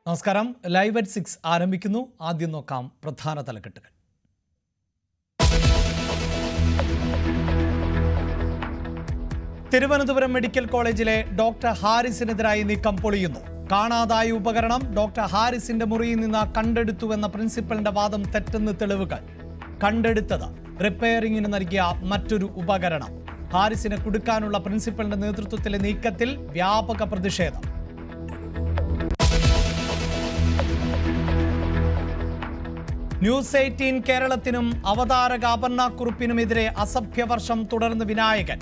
നമസ്കാരം. Live at 6 ആരംഭിക്കുന്നു. ആദ്യം നോക്കാം പ്രധാന തലക്കെട്ടുകൾ. തിരുവനന്തപുരം മെഡിക്കൽ കോളേജിലെ ഡോക്ടർ ഹാരിസിനെതിരായി നീക്കം പൊളിയുന്നു. കാണാതായ ഉപകരണം ഡോക്ടർ ഹാരിസിന്റെ മുറിയിൽ നിന്ന് കണ്ടെടുത്തുവെന്ന പ്രിൻസിപ്പലിന്റെ വാദം തെറ്റെന്ന് തെളിവുകൾ. കണ്ടെടുത്തത് റിപ്പയറിംഗിന് നൽകിയ മറ്റൊരു ഉപകരണം. ഹാരിസിനെ കുടുക്കാനുള്ള പ്രിൻസിപ്പലിന്റെ നേതൃത്വത്തിലെ നീക്കത്തിൽ വ്യാപക പ്രതിഷേധം. ന്യൂസ് 18 കേരളത്തിനും അവതാരക അപർണ കുറുപ്പിനുമെതിരെ അസഭ്യവർഷം തുടർന്ന് വിനായകൻ.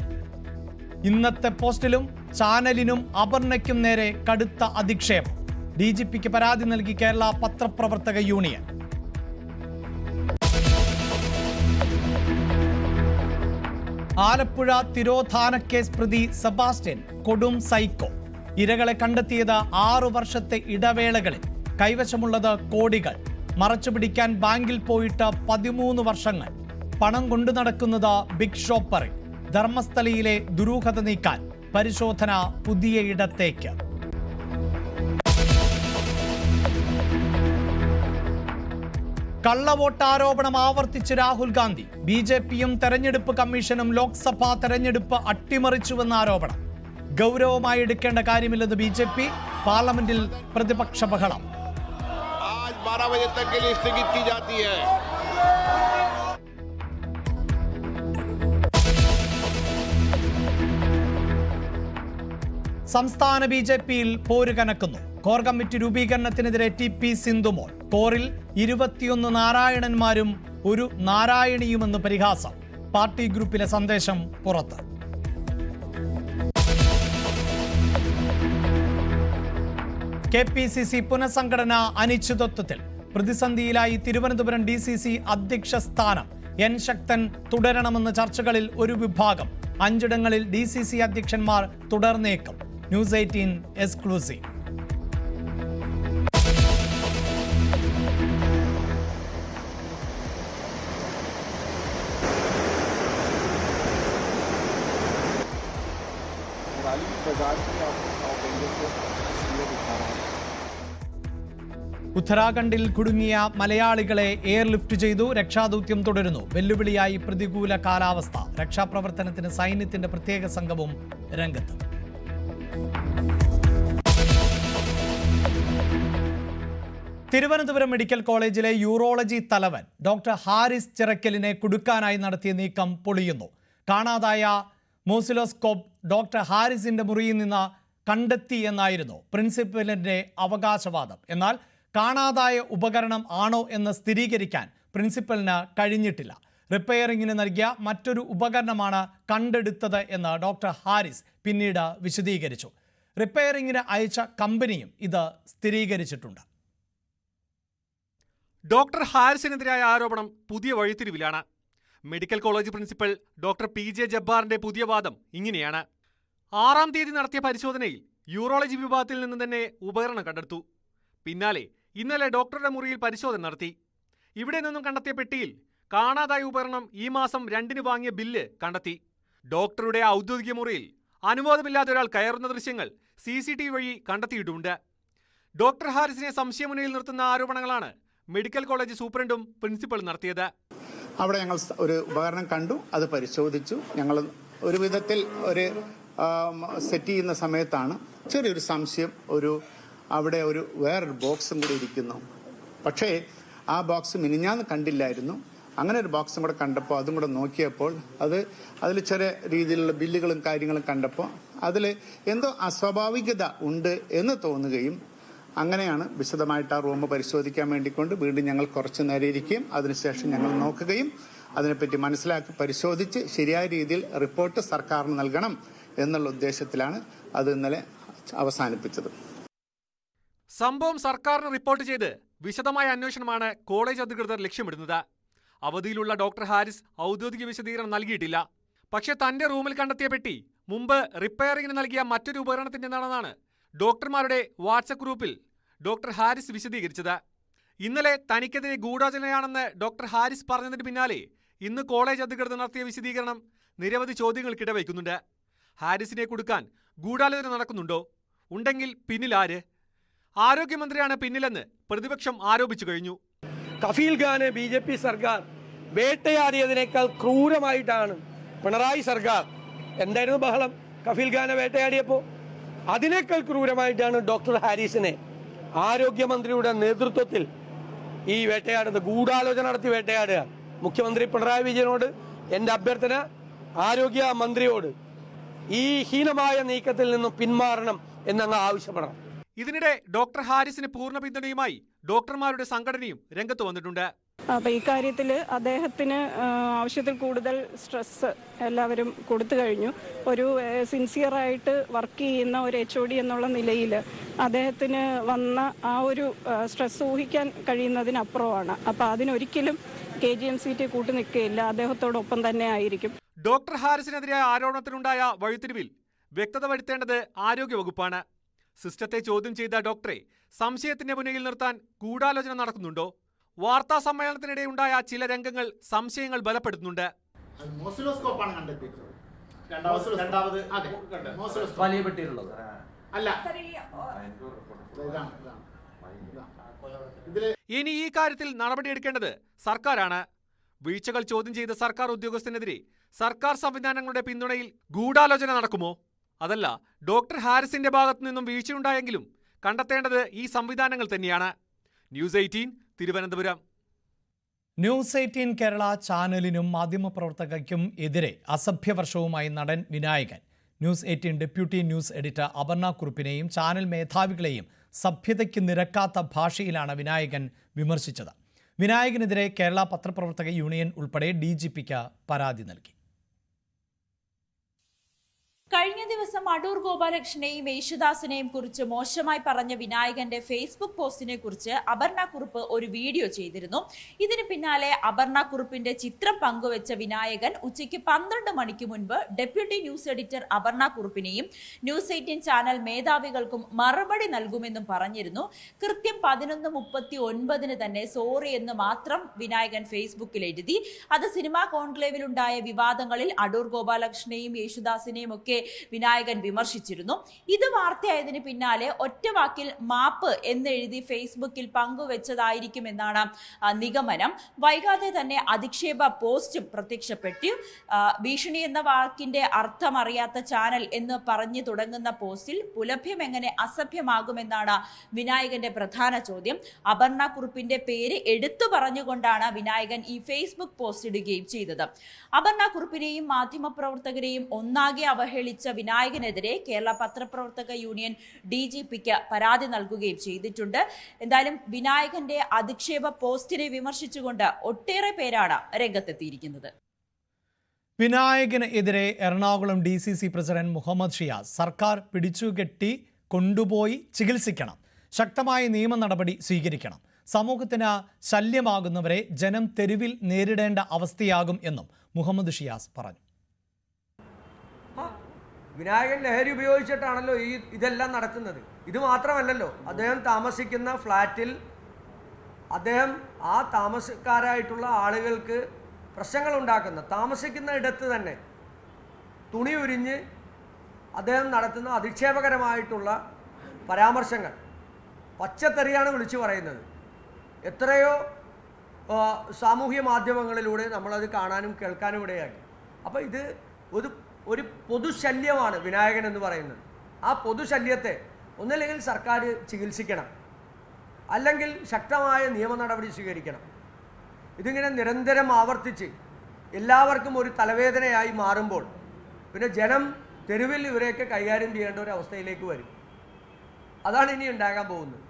ഇന്നത്തെ പോസ്റ്റിലും ചാനലിനും അപർണയ്ക്കും നേരെ കടുത്ത അധിക്ഷേപം. DGPക്ക് പരാതി നൽകി കേരള പത്രപ്രവർത്തക യൂണിയൻ. ആലപ്പുഴ തിരോധാന കേസ് പ്രതി സെബാസ്റ്റ്യൻ കൊടും സൈക്കോ. ഇരകളെ കണ്ടെത്തിയത് 6 വർഷത്തെ ഇടവേളകളിൽ. കൈവശമുള്ളത് കോടികൾ. മറച്ചുപിടിക്കാൻ ബാങ്കിൽ പോയിട്ട് 13 വർഷങ്ങൾ. പണം കൊണ്ടു നടക്കുന്നത് ബിഗ് ഷോപ്പറിൽ. ധർമ്മസ്ഥലയിലെ ദുരൂഹത നീക്കാൻ പരിശോധന പുതിയ ഇടത്തേക്ക്. കള്ളവോട്ടാരോപണം ആവർത്തിച്ച് രാഹുൽ ഗാന്ധി. BJPയും തെരഞ്ഞെടുപ്പ് കമ്മീഷനും ലോക്സഭാ തെരഞ്ഞെടുപ്പ് അട്ടിമറിച്ചുവെന്ന ആരോപണം. ഗൗരവമായി എടുക്കേണ്ട കാര്യമില്ലെന്ന് BJP. പാർലമെന്റിൽ പ്രതിപക്ഷ ബഹളം. 12 बजे तक के लिए स्थगित की जाती है. സംസ്ഥാന BJPയിൽ പോര് കനക്കുന്നു. കോർ കമ്മിറ്റി രൂപീകരണത്തിനെതിരെ TP സിന്ധുമോൾ. കോറിൽ 21 നാരായണന്മാരും ഒരു നാരായണിയുമെന്ന് പരിഹാസം. പാർട്ടി ഗ്രൂപ്പിലെ സന്ദേശം പുറത്ത്. KPCC പുനഃസംഘടന അനിശ്ചിതത്വത്തിൽ. പ്രതിസന്ധിയിലായി തിരുവനന്തപുരം DCC അധ്യക്ഷ സ്ഥാനം. N ശക്തൻ തുടരണമെന്ന ചർച്ചകളിൽ ഒരു വിഭാഗം. 5ഇടങ്ങളിൽ DCC അധ്യക്ഷന്മാർ തുടർന്നേക്കും. News 18 exclusive. ഉത്തരാഖണ്ഡിൽ കുടുങ്ങിയ മലയാളികളെ എയർലിഫ്റ്റ് ചെയ്തു. രക്ഷാദൗത്യം തുടരുന്നു. വെല്ലുവിളിയായി പ്രതികൂല കാലാവസ്ഥ. രക്ഷാപ്രവർത്തനത്തിന് സൈന്യത്തിന്റെ പ്രത്യേക സംഘവും രംഗത്ത്. തിരുവനന്തപുരം മെഡിക്കൽ കോളേജിലെ യൂറോളജി തലവൻ ഡോക്ടർ ഹാരിസ് ചിറക്കലിനെ കുടുക്കാനായി നടത്തിയ നീക്കം പൊളിയുന്നു. കാണാതായ മോസിലോസ്കോപ്പ് ഡോക്ടർ ഹാരിസിന്റെ മുറിയിൽ നിന്ന് കണ്ടെത്തി എന്നായിരുന്നു പ്രിൻസിപ്പലിന്റെ അവകാശവാദം. എന്നാൽ കാണാതായ ഉപകരണം ആണോ എന്ന് സ്ഥിരീകരിക്കാൻ പ്രിൻസിപ്പലിന് കഴിഞ്ഞിട്ടില്ല. റിപ്പയറിംഗിന് നൽകിയ മറ്റൊരു ഉപകരണമാണ് കണ്ടെടുത്തത് എന്ന് ഡോക്ടർ ഹാരിസ് പിന്നീട് വിശദീകരിച്ചു. റിപ്പയറിംഗിന് അയച്ച കമ്പനിയും ഇത് സ്ഥിരീകരിച്ചിട്ടുണ്ട്. ഡോക്ടർ ഹാരിസിനെതിരായ ആരോപണം പുതിയ വഴിത്തിരിവിലാണ്. Medical college principal doctor PJ ജബ്ബാറിന്റെ പുതിയ വാദം ഇങ്ങനെയാണ്. 6-ാം തീയതി നടത്തിയ പരിശോധനയിൽ യൂറോളജി വിഭാഗത്തിൽ നിന്ന് തന്നെ ഉപകരണം കണ്ടെടുത്തു. പിന്നാലെ ഇന്നലെ ഡോക്ടറുടെ മുറിയിൽ പരിശോധന നടത്തി. ഇവിടെ നിന്നും കണ്ടെത്തിയ പെട്ടിയിൽ കാണാതായ ഉപകരണം ഈ മാസം 2-ന് വാങ്ങിയ ബില്ല് കണ്ടെത്തി. ഡോക്ടറുടെ ഔദ്യോഗിക മുറിയിൽ അനുവാദമില്ലാത്ത ഒരാൾ കയറുന്ന ദൃശ്യങ്ങൾ CCTV വഴി കണ്ടെത്തിയിട്ടുമുണ്ട്. ഡോക്ടർ ഹാരിസിനെ സംശയമുനയിൽ നിർത്തുന്ന ആരോപണങ്ങളാണ് മെഡിക്കൽ കോളേജ് സൂപ്രണ്ടും പ്രിൻസിപ്പൽ നടത്തിയത്. അവിടെ ഞങ്ങൾ ഒരു ഉപകരണം കണ്ടു, അത് പരിശോധിച്ചു. ഞങ്ങൾ ഒരു വിധത്തിൽ ഒരു സെറ്റ് ചെയ്യുന്ന സമയത്താണ് ചെറിയൊരു സംശയം. അവിടെ വേറൊരു ബോക്സും കൂടി ഇരിക്കുന്നു. പക്ഷേ ആ ബോക്സ് മിനിഞ്ഞാന്ന് കണ്ടില്ലായിരുന്നു. അങ്ങനെ ഒരു ബോക്സും കൂടെ കണ്ടപ്പോൾ അതും കൂടെ നോക്കിയപ്പോൾ അതിൽ ചെറിയ രീതിയിലുള്ള ബില്ലുകളും കാര്യങ്ങളും കണ്ടപ്പോൾ അതിൽ എന്തോ അസ്വാഭാവികത ഉണ്ട് എന്ന് തോന്നുകയും അങ്ങനെയാണ് വിശദമായിട്ട് ആ റൂം പരിശോധിക്കാൻ വേണ്ടിക്കൊണ്ട് വീണ്ടും ഞങ്ങൾ കുറച്ച് നേരം ഇരിക്കുകയും അതിനുശേഷം ഞങ്ങൾ നോക്കുകയും അതിനെപ്പറ്റി മനസ്സിലാക്കി പരിശോധിച്ച് ശരിയായ രീതിയിൽ റിപ്പോർട്ട് സർക്കാരിന് നൽകണം എന്നുള്ള ഉദ്ദേശത്തിലാണ് അത് ഇന്നലെ അവസാനിപ്പിച്ചത്. സംഭവം സർക്കാരിന് റിപ്പോർട്ട് ചെയ്ത് വിശദമായ അന്വേഷണമാണ് കോളേജ് അധികൃതർ ലക്ഷ്യമിടുന്നത്. അവധിയിലുള്ള ഡോക്ടർ ഹാരിസ് ഔദ്യോഗിക വിശദീകരണം നൽകിയിട്ടില്ല. പക്ഷേ തന്റെ റൂമിൽ കണ്ടെത്തിയ പെട്ടി മുമ്പ് റിപ്പയറിംഗിന് നൽകിയ മറ്റൊരു ഉപകരണത്തിൻ്റെതാണെന്നാണ് ഡോക്ടർമാരുടെ വാട്സപ്പ് ഗ്രൂപ്പിൽ ഡോക്ടർ ഹാരിസ് വിശദീകരിച്ചത്. ഇന്നലെ തനിക്കെതിരെ ഗൂഢാലോചനയാണെന്ന് ഡോക്ടർ ഹാരിസ് പറഞ്ഞതിന് പിന്നാലെ ഇന്ന് കോളേജ് അധികൃതർ നടത്തിയ വിശദീകരണം നിരവധി ചോദ്യങ്ങൾക്കിടവയ്ക്കുന്നുണ്ട്. ഹാരിസിനെ കുടുക്കാൻ ഗൂഢാലോചന നടക്കുന്നുണ്ടോ? ഉണ്ടെങ്കിൽ പിന്നിലാര്? ആരോഗ്യമന്ത്രിയാണ് പിന്നിലെന്ന് പ്രതിപക്ഷം ആരോപിച്ചു കഴിഞ്ഞു. കഫീൽ ഖാനെ BJP സർക്കാർ വേട്ടയാടിയതിനേക്കാൾ ക്രൂരമായിട്ടാണ് പിണറായി സർക്കാർ. എന്തായിരുന്നു ബഹളം കഫീൽ ഖാനെ വേട്ടയാടിയപ്പോൾ? അതിനേക്കാൾ ക്രൂരമായിട്ടാണ് ഡോക്ടർ ഹാരിസിനെ ആരോഗ്യമന്ത്രിയുടെ നേതൃത്വത്തിൽ ഈ വേട്ടയാടുന്നത്. ഗൂഢാലോചന നടത്തി വേട്ടയാടുക. മുഖ്യമന്ത്രി പിണറായി വിജയനോട് എൻ്റെ അഭ്യർത്ഥന, ആരോഗ്യ മന്ത്രിയോട് ഈ ഹീനമായ നീക്കത്തിൽ നിന്നും പിന്മാറണം എന്നങ്ങ് ആവശ്യപ്പെടണം. ഇതിനിടെ ഡോക്ടർ ഹാരിസിന് പൂർണ്ണ പിന്തുണയുമായി ഡോക്ടർമാരുടെ സംഘടനയും രംഗത്ത് വന്നിട്ടുണ്ട്. അപ്പോൾ ഈ കാര്യത്തിൽ അദ്ദേഹത്തിന് ആവശ്യത്തിൽ കൂടുതൽ സ്ട്രെസ് എല്ലാവരും കൊടുത്തു കഴിഞ്ഞു. ഒരു സിൻസിയറായിട്ട് വർക്ക് ചെയ്യുന്ന ഒരു HOD എന്നുള്ള നിലയിൽ അദ്ദേഹത്തിന് വന്ന ആ ഒരു സ്ട്രെസ് ഊഹിക്കാൻ കഴിയുന്നതിനപ്പുറമാണ്. അപ്പോൾ അതിനൊരിക്കലും KGMCT കൂട്ടു നിൽക്കുകയില്ല, അദ്ദേഹത്തോടൊപ്പം തന്നെ ആയിരിക്കും. ഡോക്ടർ ഹാരിസിനെതിരായ ആരോപണത്തിലുണ്ടായ വഴിത്തിരിവിൽ വ്യക്തത വരുത്തേണ്ടത് ആരോഗ്യവകുപ്പാണ്. സിസ്റ്റത്തെ ചോദ്യം ചെയ്ത ഡോക്ടറെ സംശയത്തിന്റെ മുന്നിൽ നിർത്താൻ ഗൂഢാലോചന നടക്കുന്നുണ്ടോ? വാർത്താ സമ്മേളനത്തിനിടെ ഉണ്ടായ ചില രംഗങ്ങൾ സംശയങ്ങൾ ബലപ്പെടുത്തുന്നുണ്ട്. ഇനി ഈ കാര്യത്തിൽ നടപടിയെടുക്കേണ്ടത് സർക്കാരാണ്. വീഴ്ചകൾ ചോദ്യം ചെയ്ത സർക്കാർ ഉദ്യോഗസ്ഥനെതിരെ സർക്കാർ സംവിധാനങ്ങളുടെ പിന്തുണയിൽ ഗൂഢാലോചന നടക്കുമോ? അതല്ല, ഡോക്ടർ ഹാരിസിന്റെ ഭാഗത്തു നിന്നും വീഴ്ചയുണ്ടായെങ്കിലും കണ്ടെത്തേണ്ടത് ഈ സംവിധാനങ്ങൾ തന്നെയാണ്. ന്യൂസ് 18 തിരുവനന്തപുരം. ന്യൂസ് 18 കേരള ചാനലിനും മാധ്യമപ്രവർത്തകയ്ക്കും എതിരെ അസഭ്യവർഷവുമായി നടൻ Vinayakan news 18 deputy news editor Aparna കുറുപ്പിനെയും ചാനൽ മേധാവികളെയും സഭ്യതയ്ക്ക് നിരക്കാത്ത ഭാഷയിലാണ് വിനായകൻ വിമർശിച്ചത്. വിനായകനെതിരെ കേരള പത്രപ്രവർത്തക യൂണിയൻ ഉൾപ്പെടെ DGPക്ക് പരാതി നൽകി. കഴിഞ്ഞ ദിവസം അടൂർ ഗോപാലകൃഷ്ണനെയും യേശുദാസിനെയും കുറിച്ച് മോശമായി പറഞ്ഞ വിനായകന്റെ ഫേസ്ബുക്ക് പോസ്റ്റിനെ കുറിച്ച് അപർണ കുറുപ്പ് ഒരു വീഡിയോ ചെയ്തിരുന്നു. ഇതിന് പിന്നാലെ അപർണ കുറുപ്പിന്റെ ചിത്രം പങ്കുവെച്ച വിനായകൻ ഉച്ചയ്ക്ക് 12 മണിക്ക് മുൻപ് ഡെപ്യൂട്ടി ന്യൂസ് എഡിറ്റർ അപർണ കുറുപ്പിനെയും ന്യൂസ് 18 ചാനൽ മേധാവികൾക്കും മറുപടി നൽകുമെന്നും പറഞ്ഞിരുന്നു. കൃത്യം 11:39 തന്നെ സോറി എന്ന് മാത്രം വിനായകൻ ഫേസ്ബുക്കിൽ എഴുതി. അത് സിനിമാ കോൺക്ലേവിലുണ്ടായ വിവാദങ്ങളിൽ അടൂർ ഗോപാലകൃഷ്ണനെയും യേശുദാസിനെയും ഒക്കെ വിനായകൻ വിമർശിച്ചിരുന്നു. ഇത് വാർത്തയായതിന് പിന്നാലെ ഒറ്റവാക്കിൽ മാപ്പ് എന്നെഴുതി ഫേസ്ബുക്കിൽ പങ്കുവെച്ചതായിരിക്കുമെന്നാണ് നിഗമനം. വൈകാതെ തന്നെ അധിക്ഷേപ പോസ്റ്റും പ്രത്യക്ഷപ്പെട്ടു. ഭീഷണി എന്ന വാക്കിന്റെ അർത്ഥം അറിയാത്ത ചാനൽ എന്ന് പറഞ്ഞു തുടങ്ങുന്ന പോസ്റ്റിൽ പുലഭ്യം എങ്ങനെ അസഭ്യമാകുമെന്നാണ് വിനായകന്റെ പ്രധാന ചോദ്യം. അപർണ കുറുപ്പിന്റെ പേര് എടുത്തു പറഞ്ഞുകൊണ്ടാണ് വിനായകൻ ഈ ഫേസ്ബുക്ക് പോസ്റ്റ് ഇടുകയും ചെയ്തത്. അപർണ കുറുപ്പിനെയും മാധ്യമപ്രവർത്തകരെയും ഒന്നാകെ അവഹേളിച്ച വിനായകനെതിരെ കേരള പത്രപ്രവർത്തക യൂണിയൻ DGPക്ക് പരാതി നൽകുകയും ചെയ്തിട്ടുണ്ട്. എന്തായാലും വിനായകന്റെ അധിക്ഷേപ പോസ്റ്റിനെ വിമർശിച്ചുകൊണ്ട് ഒട്ടേറെ പേരാണ് രംഗത്തെത്തിയിരിക്കുന്നത്. വിനായകന് എതിരെ എറണാകുളം DCC പ്രസിഡന്റ് മുഹമ്മദ് ഷിയാസ് സർക്കാർ പിടിച്ചുകെട്ടി കൊണ്ടുപോയി ചികിത്സിക്കണം, ശക്തമായ നിയമ നടപടി സ്വീകരിക്കണം, സമൂഹത്തിന് ശല്യമാകുന്നവരെ ജനം തെരുവിൽ നേരിടേണ്ട അവസ്ഥയാകും എന്നും മുഹമ്മദ് ഷിയാസ് പറഞ്ഞു. വിനായകൻ ലഹരി ഉപയോഗിച്ചിട്ടാണല്ലോ ഇതെല്ലാം നടക്കുന്നത്. ഇത് മാത്രമല്ലല്ലോ, അദ്ദേഹം താമസിക്കുന്ന ഫ്ലാറ്റിൽ അദ്ദേഹം ആ താമസക്കാരായിട്ടുള്ള ആളുകൾക്ക് പ്രശ്നങ്ങൾ ഉണ്ടാക്കുന്ന താമസിക്കുന്ന ഇടത്ത് തന്നെ തുണി ഉരിഞ്ഞ് അദ്ദേഹം നടത്തുന്ന അധിക്ഷേപകരമായിട്ടുള്ള പരാമർശങ്ങൾ, പച്ചത്തെറിയാണ് വിളിച്ചു പറയുന്നത്. എത്രയോ സാമൂഹ്യ മാധ്യമങ്ങളിലൂടെ നമ്മളത് കാണാനും കേൾക്കാനും ഇടയാക്കി. അപ്പോൾ ഇത് ഒരു പൊതുശല്യമാണ് വിനായകൻ എന്ന് പറയുന്നത്. ആ പൊതുശല്യത്തെ ഒന്നില്ലെങ്കിൽ സർക്കാർ ചികിത്സിക്കണം, അല്ലെങ്കിൽ ശക്തമായ നിയമ നടപടി സ്വീകരിക്കണം. ഇതിങ്ങനെ നിരന്തരം ആവർത്തിച്ച് എല്ലാവർക്കും ഒരു തലവേദനയായി മാറുമ്പോൾ പിന്നെ ജനം തെരുവിൽ ഇവരെയൊക്കെ കൈകാര്യം ചെയ്യേണ്ട ഒരു അവസ്ഥയിലേക്ക് വരും. അതാണ് ഇനി ഉണ്ടാകാൻ പോകുന്നത്.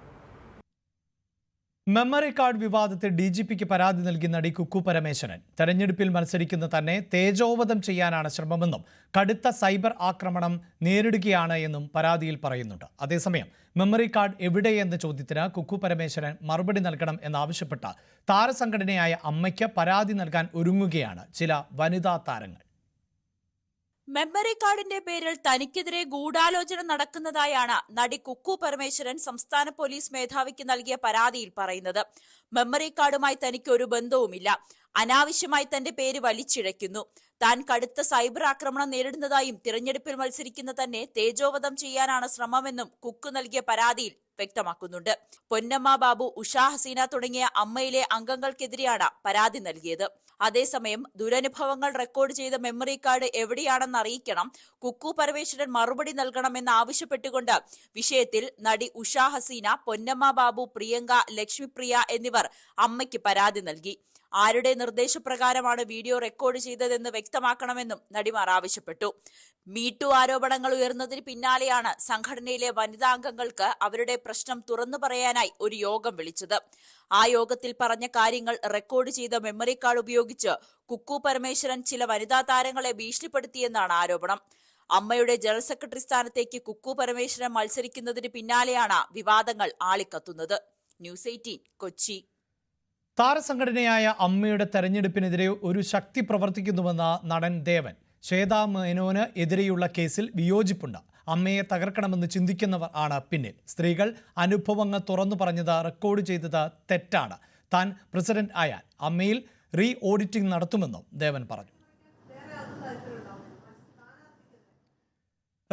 മെമ്മറി കാർഡ് വിവാദത്തിൽ DGPക്ക് പരാതി നൽകി നടി കുക്കു പരമേശ്വരൻ തെരഞ്ഞെടുപ്പിൽ മത്സരിക്കുന്ന തന്നെ തേജോവധം ചെയ്യാനാണ് ശ്രമമെന്നും കടുത്ത സൈബർ ആക്രമണം നേരിടുകയാണ് എന്നും പരാതിയിൽ പറയുന്നുണ്ട്. അതേസമയം മെമ്മറി കാർഡ് എവിടെയെന്ന ചോദ്യത്തിന് കുക്കു പരമേശ്വരൻ മറുപടി നൽകണം എന്നാവശ്യപ്പെട്ട താരസംഘടനയായ അമ്മയ്ക്ക് പരാതി നൽകാൻ ഒരുങ്ങുകയാണ് ചില വനിതാ താരങ്ങൾ. മെമ്മറി കാർഡിന്റെ പേരിൽ തനിക്കെതിരെ ഗൂഢാലോചന നടക്കുന്നതായാണ് നടി കുക്കു പരമേശ്വരൻ സംസ്ഥാന പോലീസ് മേധാവിക്ക് നൽകിയ പരാതിയിൽ പറയുന്നത്. മെമ്മറി കാർഡുമായി തനിക്ക് ഒരു ബന്ധവുമില്ല, അനാവശ്യമായി തന്റെ പേര് വലിച്ചിഴയ്ക്കുന്നു, താൻ കടുത്ത സൈബർ ആക്രമണം നേരിടുന്നതായും തിരഞ്ഞെടുപ്പിൽ മത്സരിക്കുന്ന തന്നെ തേജോവധം ചെയ്യാനാണ് ശ്രമമെന്നും കുക്കു നൽകിയ പരാതിയിൽ വ്യക്തമാക്കുന്നുണ്ട്. പൊന്നമ്മ ബാബു, ഉഷ ഹസീന തുടങ്ങിയ അമ്മയിലെ അംഗങ്ങൾക്കെതിരെയാണ് പരാതി നൽകിയത്. അതേസമയം ദുരനുഭവങ്ങൾ റെക്കോർഡ് ചെയ്ത മെമ്മറി കാർഡ് എവിടെയാണെന്ന് അറിയിക്കണം, കുക്കു പരമേശ്വരൻ മറുപടി നൽകണമെന്ന് ആവശ്യപ്പെട്ടുകൊണ്ട് വിഷയത്തിൽ നടി ഉഷ ഹസീന, പൊന്നമ്മ ബാബു, പ്രിയങ്ക, ലക്ഷ്മിപ്രിയ എന്നിവർ അമ്മയ്ക്ക് പരാതി നൽകി. ആരുടെ നിർദ്ദേശപ്രകാരമാണ് വീഡിയോ റെക്കോർഡ് ചെയ്തതെന്ന് വ്യക്തമാക്കണമെന്നും നടിമാർ ആവശ്യപ്പെട്ടു. മീടു ആരോപണങ്ങൾ ഉയർന്നതിന് പിന്നാലെയാണ് സംഘടനയിലെ വനിതാ അംഗങ്ങൾക്ക് അവരുടെ പ്രശ്നം തുറന്നു പറയാനായി ഒരു യോഗം വിളിച്ചത്. ആ യോഗത്തിൽ പറഞ്ഞ കാര്യങ്ങൾ റെക്കോർഡ് ചെയ്ത മെമ്മറി കാർഡ് ഉപയോഗിച്ച് കുക്കു പരമേശ്വരൻ ചില വനിതാ താരങ്ങളെ ഭീഷണിപ്പെടുത്തിയെന്നാണ് ആരോപണം. അമ്മയുടെ ജനറൽ സെക്രട്ടറി സ്ഥാനത്തേക്ക് കുക്കു പരമേശ്വരൻ മത്സരിക്കുന്നതിന് പിന്നാലെയാണ് വിവാദങ്ങൾ ആളിക്കത്തുന്നത്. ന്യൂസ് 18 കൊച്ചി. താരസംഘടനയായ അമ്മയുടെ തെരഞ്ഞെടുപ്പിനെതിരെ ഒരു ശക്തി പ്രവർത്തിക്കുന്നുവെന്ന നടൻ ദേവൻ. ശ്വേതാ മേനോന് എതിരെയുള്ള കേസിൽ വിയോജിപ്പുണ്ട്. അമ്മയെ തകർക്കണമെന്ന് ചിന്തിക്കുന്നവർ ആണ് പിന്നിൽ. സ്ത്രീകൾ അനുഭവങ്ങൾ തുറന്നു പറഞ്ഞത് റെക്കോർഡ് ചെയ്തത് തെറ്റാണ്. താൻ പ്രസിഡന്റ് ആയാൽ അമ്മയിൽ റീ ഓഡിറ്റിംഗ് നടത്തുമെന്നും ദേവൻ പറഞ്ഞു.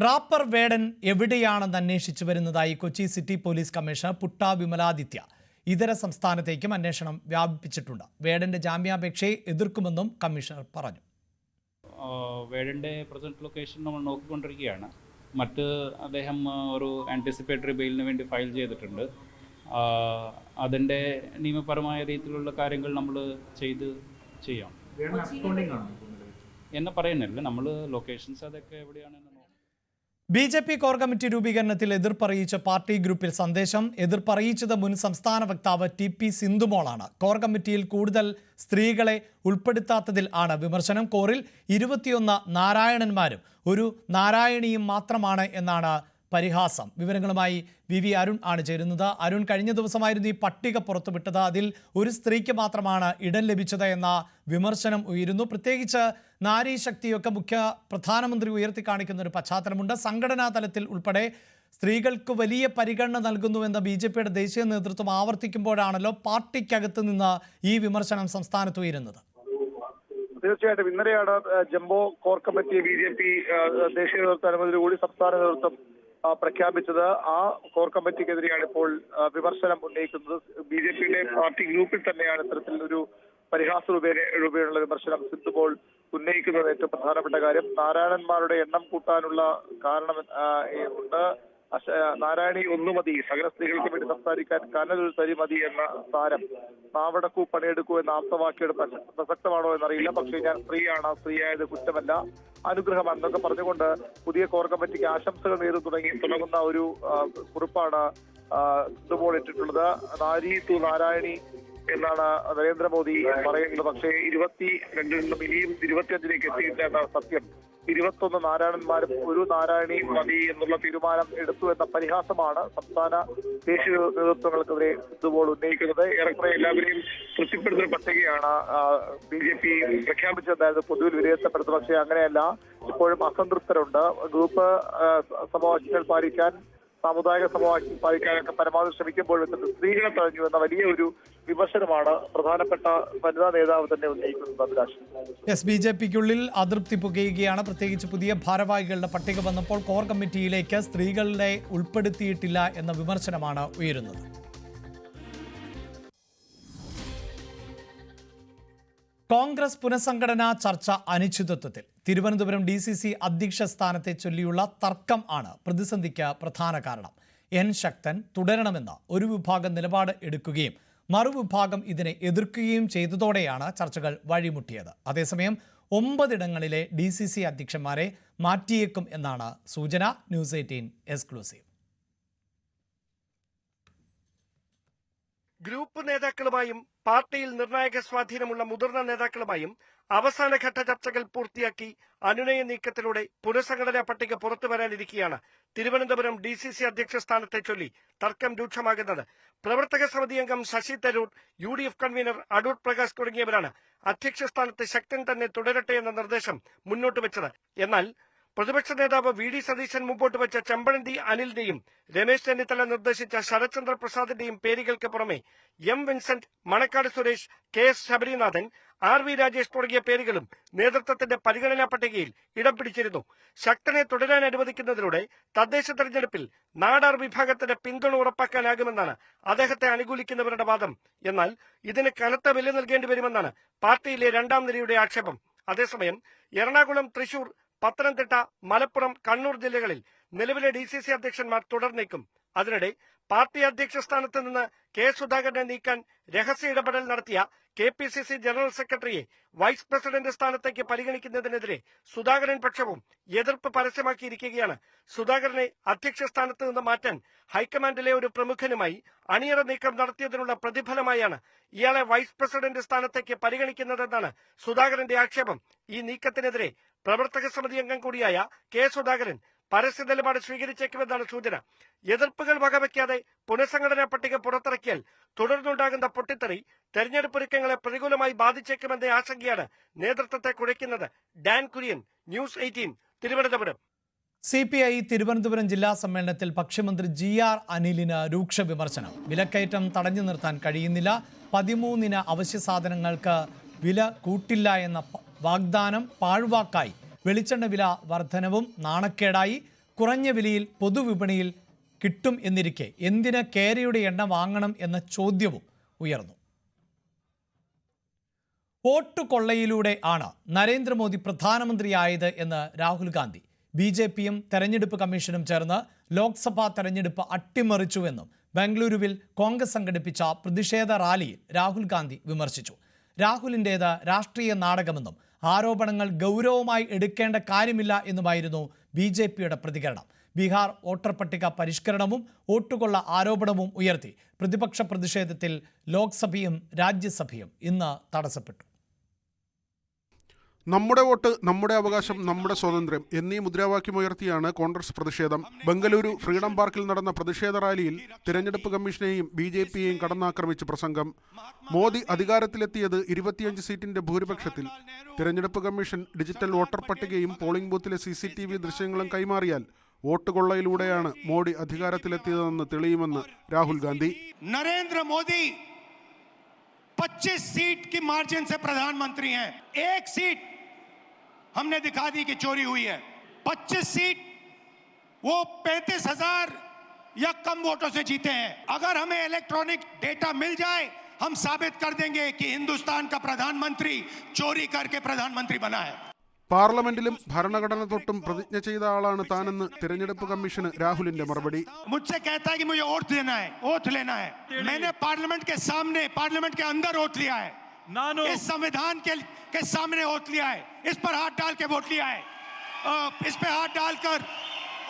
റാപ്പർ വേടൻ എവിടെയാണെന്ന് അന്വേഷിച്ചു വരുന്നതായി Kochi city police commissioner Putta Vimaladitya. ഇതര സംസ്ഥാനത്തേക്കും അന്വേഷണം വ്യാപിപ്പിച്ചിട്ടുണ്ട്. വേടന്റെ ജാമ്യാപേക്ഷയെ എതിർക്കുമെന്നും കമ്മീഷണർ പറഞ്ഞു. വേടന്റെ പ്രസന്റ് ലൊക്കേഷൻ നമ്മൾ നോക്കിക്കൊണ്ടിരിക്കുകയാണ്. അദ്ദേഹം ഒരു ആൻറ്റിസിപ്പേറ്ററി ബെയിലിന് വേണ്ടി ഫയൽ ചെയ്തിട്ടുണ്ട്. അതിൻ്റെ നിയമപരമായ രീതിയിലുള്ള കാര്യങ്ങൾ നമ്മൾ ചെയ്യാം എന്ന് പറയുന്നില്ല. നമ്മൾ ലൊക്കേഷൻസ് അതൊക്കെ എവിടെയാണെന്ന് നോക്കാം. BJP കോർ കമ്മിറ്റി രൂപീകരണത്തിൽ എതിർപ്പറിയിച്ച പാർട്ടി ഗ്രൂപ്പിൽ സന്ദേശം. എതിർപ്പറിയിച്ചത് മുൻ സംസ്ഥാന വക്താവ് TP സിന്ധുമോളാണ്. കോർ കമ്മിറ്റിയിൽ കൂടുതൽ സ്ത്രീകളെ ഉൾപ്പെടുത്താത്തതിൽ ആണ് വിമർശനം. കോറിൽ 21 നാരായണന്മാരും ഒരു നാരായണിയും മാത്രമാണ് എന്നാണ് പരിഹാസം. വിവരങ്ങളുമായി VV അരുൺ ആണ് ചേരുന്നത്. അരുൺ, കഴിഞ്ഞ ദിവസമായിരുന്നു ഈ പട്ടിക പുറത്തുവിട്ടത്. അതിൽ ഒരു സ്ത്രീക്ക് മാത്രമാണ് ഇടം ലഭിച്ചത് എന്ന വിമർശനം ഉയരുന്നു. പ്രത്യേകിച്ച് നാരീ ശക്തിയൊക്കെ പ്രധാനമന്ത്രി ഉയർത്തി കാണിക്കുന്ന ഒരു പശ്ചാത്തലമുണ്ട്. സംഘടനാ തലത്തിൽ ഉൾപ്പെടെ സ്ത്രീകൾക്ക് വലിയ പരിഗണന നൽകുന്നുവെന്ന് BJPയുടെ ദേശീയ നേതൃത്വം ആവർത്തിക്കുമ്പോഴാണല്ലോ പാർട്ടിക്കകത്ത് നിന്ന് ഈ വിമർശനം സംസ്ഥാനത്ത് ഉയരുന്നത്. തീർച്ചയായിട്ടും ഇന്നലെയാണ് ജംബോ കോർ കമ്മിറ്റി BJP ദേശീയ നേതൃത്വ അനുമതിയോടുകൂടി സംസ്ഥാന നേതൃത്വം പ്രഖ്യാപിച്ചത്. ആ കോർ കമ്മിറ്റിക്കെതിരെയാണ് ഇപ്പോൾ വിമർശനം ഉന്നയിക്കുന്നത്. BJPയുടെ പാർട്ടി ഗ്രൂപ്പിൽ തന്നെയാണ് ഇത്തരത്തിലൊരു പരിഹാസ രൂപേണയുള്ള വിമർശനം സിന്ധുമോൾ ഉന്നയിക്കുന്നത്. ഏറ്റവും പ്രധാനപ്പെട്ട കാര്യം, നാരായണന്മാരുടെ എണ്ണം കൂട്ടാനുള്ള കാരണം ഉണ്ട്. നാരായണി ഒന്നു മതി, സകല സ്ത്രീകൾക്ക് വേണ്ടി സംസാരിക്കാൻ കനൽ തരി മതി എന്ന താരം നാവടക്കൂ പണിയെടുക്കൂ എന്ന ആപ്തവാക്യോട് പ്രസക്തമാണോ എന്നറിയില്ല. പക്ഷേ ഞാൻ സ്ത്രീയായത് കുറ്റമല്ല, അനുഗ്രഹമാണെന്നൊക്കെ പറഞ്ഞുകൊണ്ട് പുതിയ കോർ കമ്മിറ്റിക്ക് ആശംസകൾ നേരിടും തുടങ്ങുന്ന ഒരു കുറിപ്പാണ് സിന്ധുമോൾ ഇട്ടിട്ടുള്ളത്. നാരി ടു നാരായണി എന്നാണ് നരേന്ദ്രമോദി പറയുന്നത്. പക്ഷേ 22 നിന്നും ഇനിയും 25ലേക്ക് എത്തിയില്ല എന്നാണ് സത്യം. 21 നാരായണന്മാരും ഒരു നാരായണി മതി എന്നുള്ള തീരുമാനം എടുത്തു എന്ന പരിഹാസമാണ് സംസ്ഥാന ദേശീയ നേതൃത്വങ്ങൾക്കെതിരെ സിന്ധുമോൾ ഉന്നയിക്കുന്നത്. ഏറെക്കുറെ എല്ലാവരെയും തൃപ്തിപ്പെടുത്തുന്ന പട്ടികയാണ് BJP പ്രഖ്യാപിച്ചതായത് പൊതുവിൽ വിലയിരുത്തപ്പെടുന്നത്. പക്ഷേ അങ്ങനെയല്ല, ഇപ്പോഴും അസംതൃപ്തരുണ്ട്. ഗ്രൂപ്പ് സമവാക്യങ്ങൾ പാലിക്കാൻ, സാമുദായിക സമവാക്യം പാലിക്കാനൊക്കെ പരമാവധി ശ്രമിക്കുമ്പോഴും സ്ത്രീകളെ തഴഞ്ഞു എന്ന വലിയ ഒരു വിമർശനമാണ് പ്രധാനപ്പെട്ട വനിതാ നേതാവ് തന്നെ ഉന്നയിക്കുന്നത്. അഭിലാഷ്, BJPക്കുള്ളിൽ അതൃപ്തി പുകയുകയാണ്. പ്രത്യേകിച്ച് പുതിയ ഭാരവാഹികളുടെ പട്ടിക വന്നപ്പോൾ കോർ കമ്മിറ്റിയിലേക്ക് സ്ത്രീകളെ ഉൾപ്പെടുത്തിയിട്ടില്ല എന്ന വിമർശനമാണ് ഉയരുന്നത്. കോൺഗ്രസ് പുനഃസംഘടനാ ചർച്ച അനിശ്ചിതത്വത്തിൽ. തിരുവനന്തപുരം DCC അധ്യക്ഷ സ്ഥാനത്തെ ചൊല്ലിയുള്ള തർക്കം ആണ് പ്രതിസന്ധിക്ക് പ്രധാന കാരണം. N ശക്തൻ തുടരണമെന്ന ഒരു വിഭാഗം നിലപാട് എടുക്കുകയും മറുവിഭാഗം ഇതിനെ എതിർക്കുകയും ചെയ്തതോടെയാണ് ചർച്ചകൾ വഴിമുട്ടിയത്. അതേസമയം 9 ഇടങ്ങളിലെ DCC അധ്യക്ഷന്മാരെ മാറ്റിയേക്കും എന്നാണ് സൂചന. News 18 exclusive. ഗ്രൂപ്പ് നേതാക്കളുമായും പാർട്ടിയിൽ നിർണായക സ്വാധീനമുള്ള മുതിർന്ന നേതാക്കളുമായും അവസാനഘട്ട ചർച്ചകൾ പൂർത്തിയാക്കി അനുനയ നീക്കത്തിലൂടെ പുനഃസംഘടനാ പട്ടിക പുറത്തുവരാനിരിക്കെയാണ് തിരുവനന്തപുരം DCC അധ്യക്ഷ സ്ഥാനത്തെ ചൊല്ലി തർക്കം രൂക്ഷമാകുന്നത്. പ്രവർത്തക സമിതി അംഗം ശശി തരൂർ, UDF കൺവീനർ അടൂർ പ്രകാശ് തുടങ്ങിയവരാണ് അധ്യക്ഷ സ്ഥാനത്ത് ശക്തൻ തന്നെ തുടരട്ടെ എന്ന നിർദ്ദേശം മുന്നോട്ട് വെച്ചത്. എന്നാൽ പ്രതിപക്ഷ നേതാവ് വി ഡി സതീശൻ മുമ്പോട്ട് വെച്ച ചെമ്പഴന്തി അനിലിന്റെയും രമേശ് ചെന്നിത്തല നിർദ്ദേശിച്ച ശരത്ചന്ദ്ര പ്രസാദിന്റെയും പേരുകൾക്ക് പുറമെ M Vincent, Manakkad Suresh, K S Sabarinathan, R V Rajesh തുടങ്ങിയ പേരുകളും നേതൃത്വത്തിന്റെ പരിഗണനാ പട്ടികയിൽ ഇടം പിടിച്ചിരുന്നു. ശക്തനെ തുടരാൻ അനുവദിക്കുന്നതിലൂടെ തദ്ദേശ തെരഞ്ഞെടുപ്പിൽ നാടാർ വിഭാഗത്തിന്റെ പിന്തുണ ഉറപ്പാക്കാനാകുമെന്നാണ് അദ്ദേഹത്തെ അനുകൂലിക്കുന്നവരുടെ വാദം. എന്നാൽ ഇതിന് കനത്ത വില നൽകേണ്ടി വരുമെന്നാണ് പാർട്ടിയിലെ രണ്ടാം നിരയുടെ ആക്ഷേപം. അതേസമയം എറണാകുളം, തൃശൂർ, പത്തനംതിട്ട, മലപ്പുറം, കണ്ണൂർ ജില്ലകളിൽ നിലവിലെ DCC അധ്യക്ഷന്മാർ തുടർന്നേക്കും. അതിനിടെ പാർട്ടി അധ്യക്ഷ സ്ഥാനത്ത് നിന്ന് കെ സുധാകരനെ നീക്കാൻ രഹസ്യ ഇടപെടൽ നടത്തിയ KPCC ജനറൽ സെക്രട്ടറിയെ വൈസ് പ്രസിഡന്റ് സ്ഥാനത്തേക്ക് പരിഗണിക്കുന്നതിനെതിരെ സുധാകരൻ പക്ഷവും എതിർപ്പ് പരസ്യമാക്കിയിരിക്കുകയാണ്. സുധാകരനെ അധ്യക്ഷ സ്ഥാനത്ത് നിന്ന് മാറ്റാൻ ഹൈക്കമാൻഡിലെ ഒരു പ്രമുഖനുമായി അണിയറ നീക്കം നടത്തിയതിനുള്ള പ്രതിഫലമായാണ് ഇയാളെ വൈസ് പ്രസിഡന്റ് സ്ഥാനത്തേക്ക് പരിഗണിക്കുന്നതെന്നാണ് സുധാകരന്റെ ആക്ഷേപം. ഈ നീക്കത്തിനെതിരെ പ്രവർത്തക സമിതി അംഗം കൂടിയായ കെ സുധാകരൻ പരസ്യ നിലപാട് സ്വീകരിച്ചേക്കുമെന്നാണ് സൂചന. എതിർപ്പുകൾ വകവയ്ക്കാതെ പുനഃസംഘടനാ പട്ടിക പുറത്തിറക്കിയാൽ തുടർന്നുണ്ടാകുന്ന പൊട്ടിത്തെറി തെരഞ്ഞെടുപ്പ് ഒരുക്കങ്ങളെ പ്രതികൂലമായി ബാധിച്ചേക്കുമെന്ന ആശങ്കയാണ് നേതൃത്വത്തെ കുഴയ്ക്കുന്നത്. Dan Kurian, news 18, Thiruvananthapuram. CPI Thiruvananthapuram ജില്ലാ സമ്മേളനത്തിൽ ഭക്ഷ്യമന്ത്രി GR അനിലിന് രൂക്ഷ വിമർശനം. വിലക്കയറ്റം തടഞ്ഞു നിർത്താൻ കഴിയുന്നില്ല, 13-ന് അവശ്യ സാധനങ്ങൾക്ക് വില കൂട്ടില്ല എന്ന വാഗ്ദാനം പാഴ്വാക്കായി, വെളിച്ചെണ്ണ വില വർധനവും നാണക്കേടായി, കുറഞ്ഞ വിലയിൽ പൊതുവിപണിയിൽ കിട്ടും എന്നിരിക്കെ എന്തിന് കേരയുടെ എണ്ണ വാങ്ങണം എന്ന ചോദ്യവും ഉയർന്നു. വോട്ട് കൊള്ളയിലൂടെ ആണ് നരേന്ദ്രമോദി പ്രധാനമന്ത്രിയായത് എന്ന് രാഹുൽ ഗാന്ധി. BJPയും തെരഞ്ഞെടുപ്പ് കമ്മീഷനും ചേർന്ന് ലോക്സഭാ തെരഞ്ഞെടുപ്പ് അട്ടിമറിച്ചുവെന്നും ബംഗളൂരുവിൽ കോൺഗ്രസ് സംഘടിപ്പിച്ച പ്രതിഷേധ റാലിയിൽ രാഹുൽ ഗാന്ധി വിമർശിച്ചു. രാഹുലിൻ്റേത് രാഷ്ട്രീയ നാടകമെന്നും ആരോപണങ്ങൾ ഗൗരവമായി എടുക്കേണ്ട കാര്യമില്ല എന്നുമായിരുന്നു BJPയുടെ പ്രതികരണം. ബീഹാർ വോട്ടർ പട്ടിക പരിഷ്കരണവും വോട്ടുകൊള്ള ആരോപണവും ഉയർത്തി പ്രതിപക്ഷ പ്രതിഷേധത്തിൽ ലോക്സഭയും രാജ്യസഭയും ഇന്ന് തടസ്സപ്പെട്ടു. നമ്മുടെ വോട്ട്, നമ്മുടെ അവകാശം, നമ്മുടെ സ്വാതന്ത്ര്യം എന്നീ മുദ്രാവാക്യമുയർത്തിയാണ് കോൺഗ്രസ് പ്രതിഷേധം. ബംഗളൂരു ഫ്രീഡം പാർക്കിൽ നടന്ന പ്രതിഷേധ റാലിയിൽ തിരഞ്ഞെടുപ്പ് കമ്മീഷനെയും BJPയെയും കടന്നാക്രമിച്ച് പ്രസംഗം. മോദി അധികാരത്തിലെത്തിയത് 25 സീറ്റിന്റെ ഭൂരിപക്ഷത്തിൽ. തിരഞ്ഞെടുപ്പ് കമ്മീഷൻ ഡിജിറ്റൽ വോട്ടർ പട്ടികയും പോളിംഗ് ബൂത്തിലെ CCTV ദൃശ്യങ്ങളും കൈമാറിയാൽ വോട്ട് കൊള്ളയിലൂടെയാണ് മോഡി അധികാരത്തിലെത്തിയതെന്ന് തെളിയുമെന്ന് രാഹുൽ ഗാന്ധി. നരേന്ദ്ര മോദി 25 सीट की मार्जिन से प्रधानमंत्री हैं. एक सीट हमने दिखा दी कि चोरी हुई है. 25 सीट वो 35,000 या कम वोटों से जीते हैं. अगर हमें इलेक्ट्रॉनिक डेटा मिल जाए, हम साबित कर देंगे कि हिंदुस्तान का प्रधानमंत्री चोरी करके प्रधानमंत्री बना है. പാർലമെന്റിലും ഭരണഘടന തൊട്ടും പ്രതിജ്ഞ ചെയ്ത ആളാണ് താനെന്ന് തിരഞ്ഞെടുപ്പ് കമ്മീഷന് രാഹുലിന്റെ മറുപടി. मुझसे कहता है कि मुझे ओथ लेना है. मैंने पार्लियामेंट के सामने, पार्लियामेंट के अंदर ओथ लिया है. इस संविधान के सामने ओथ लिया है. इस पर हाथ डाल के वोट लिया है. इस पे हाथ डालकर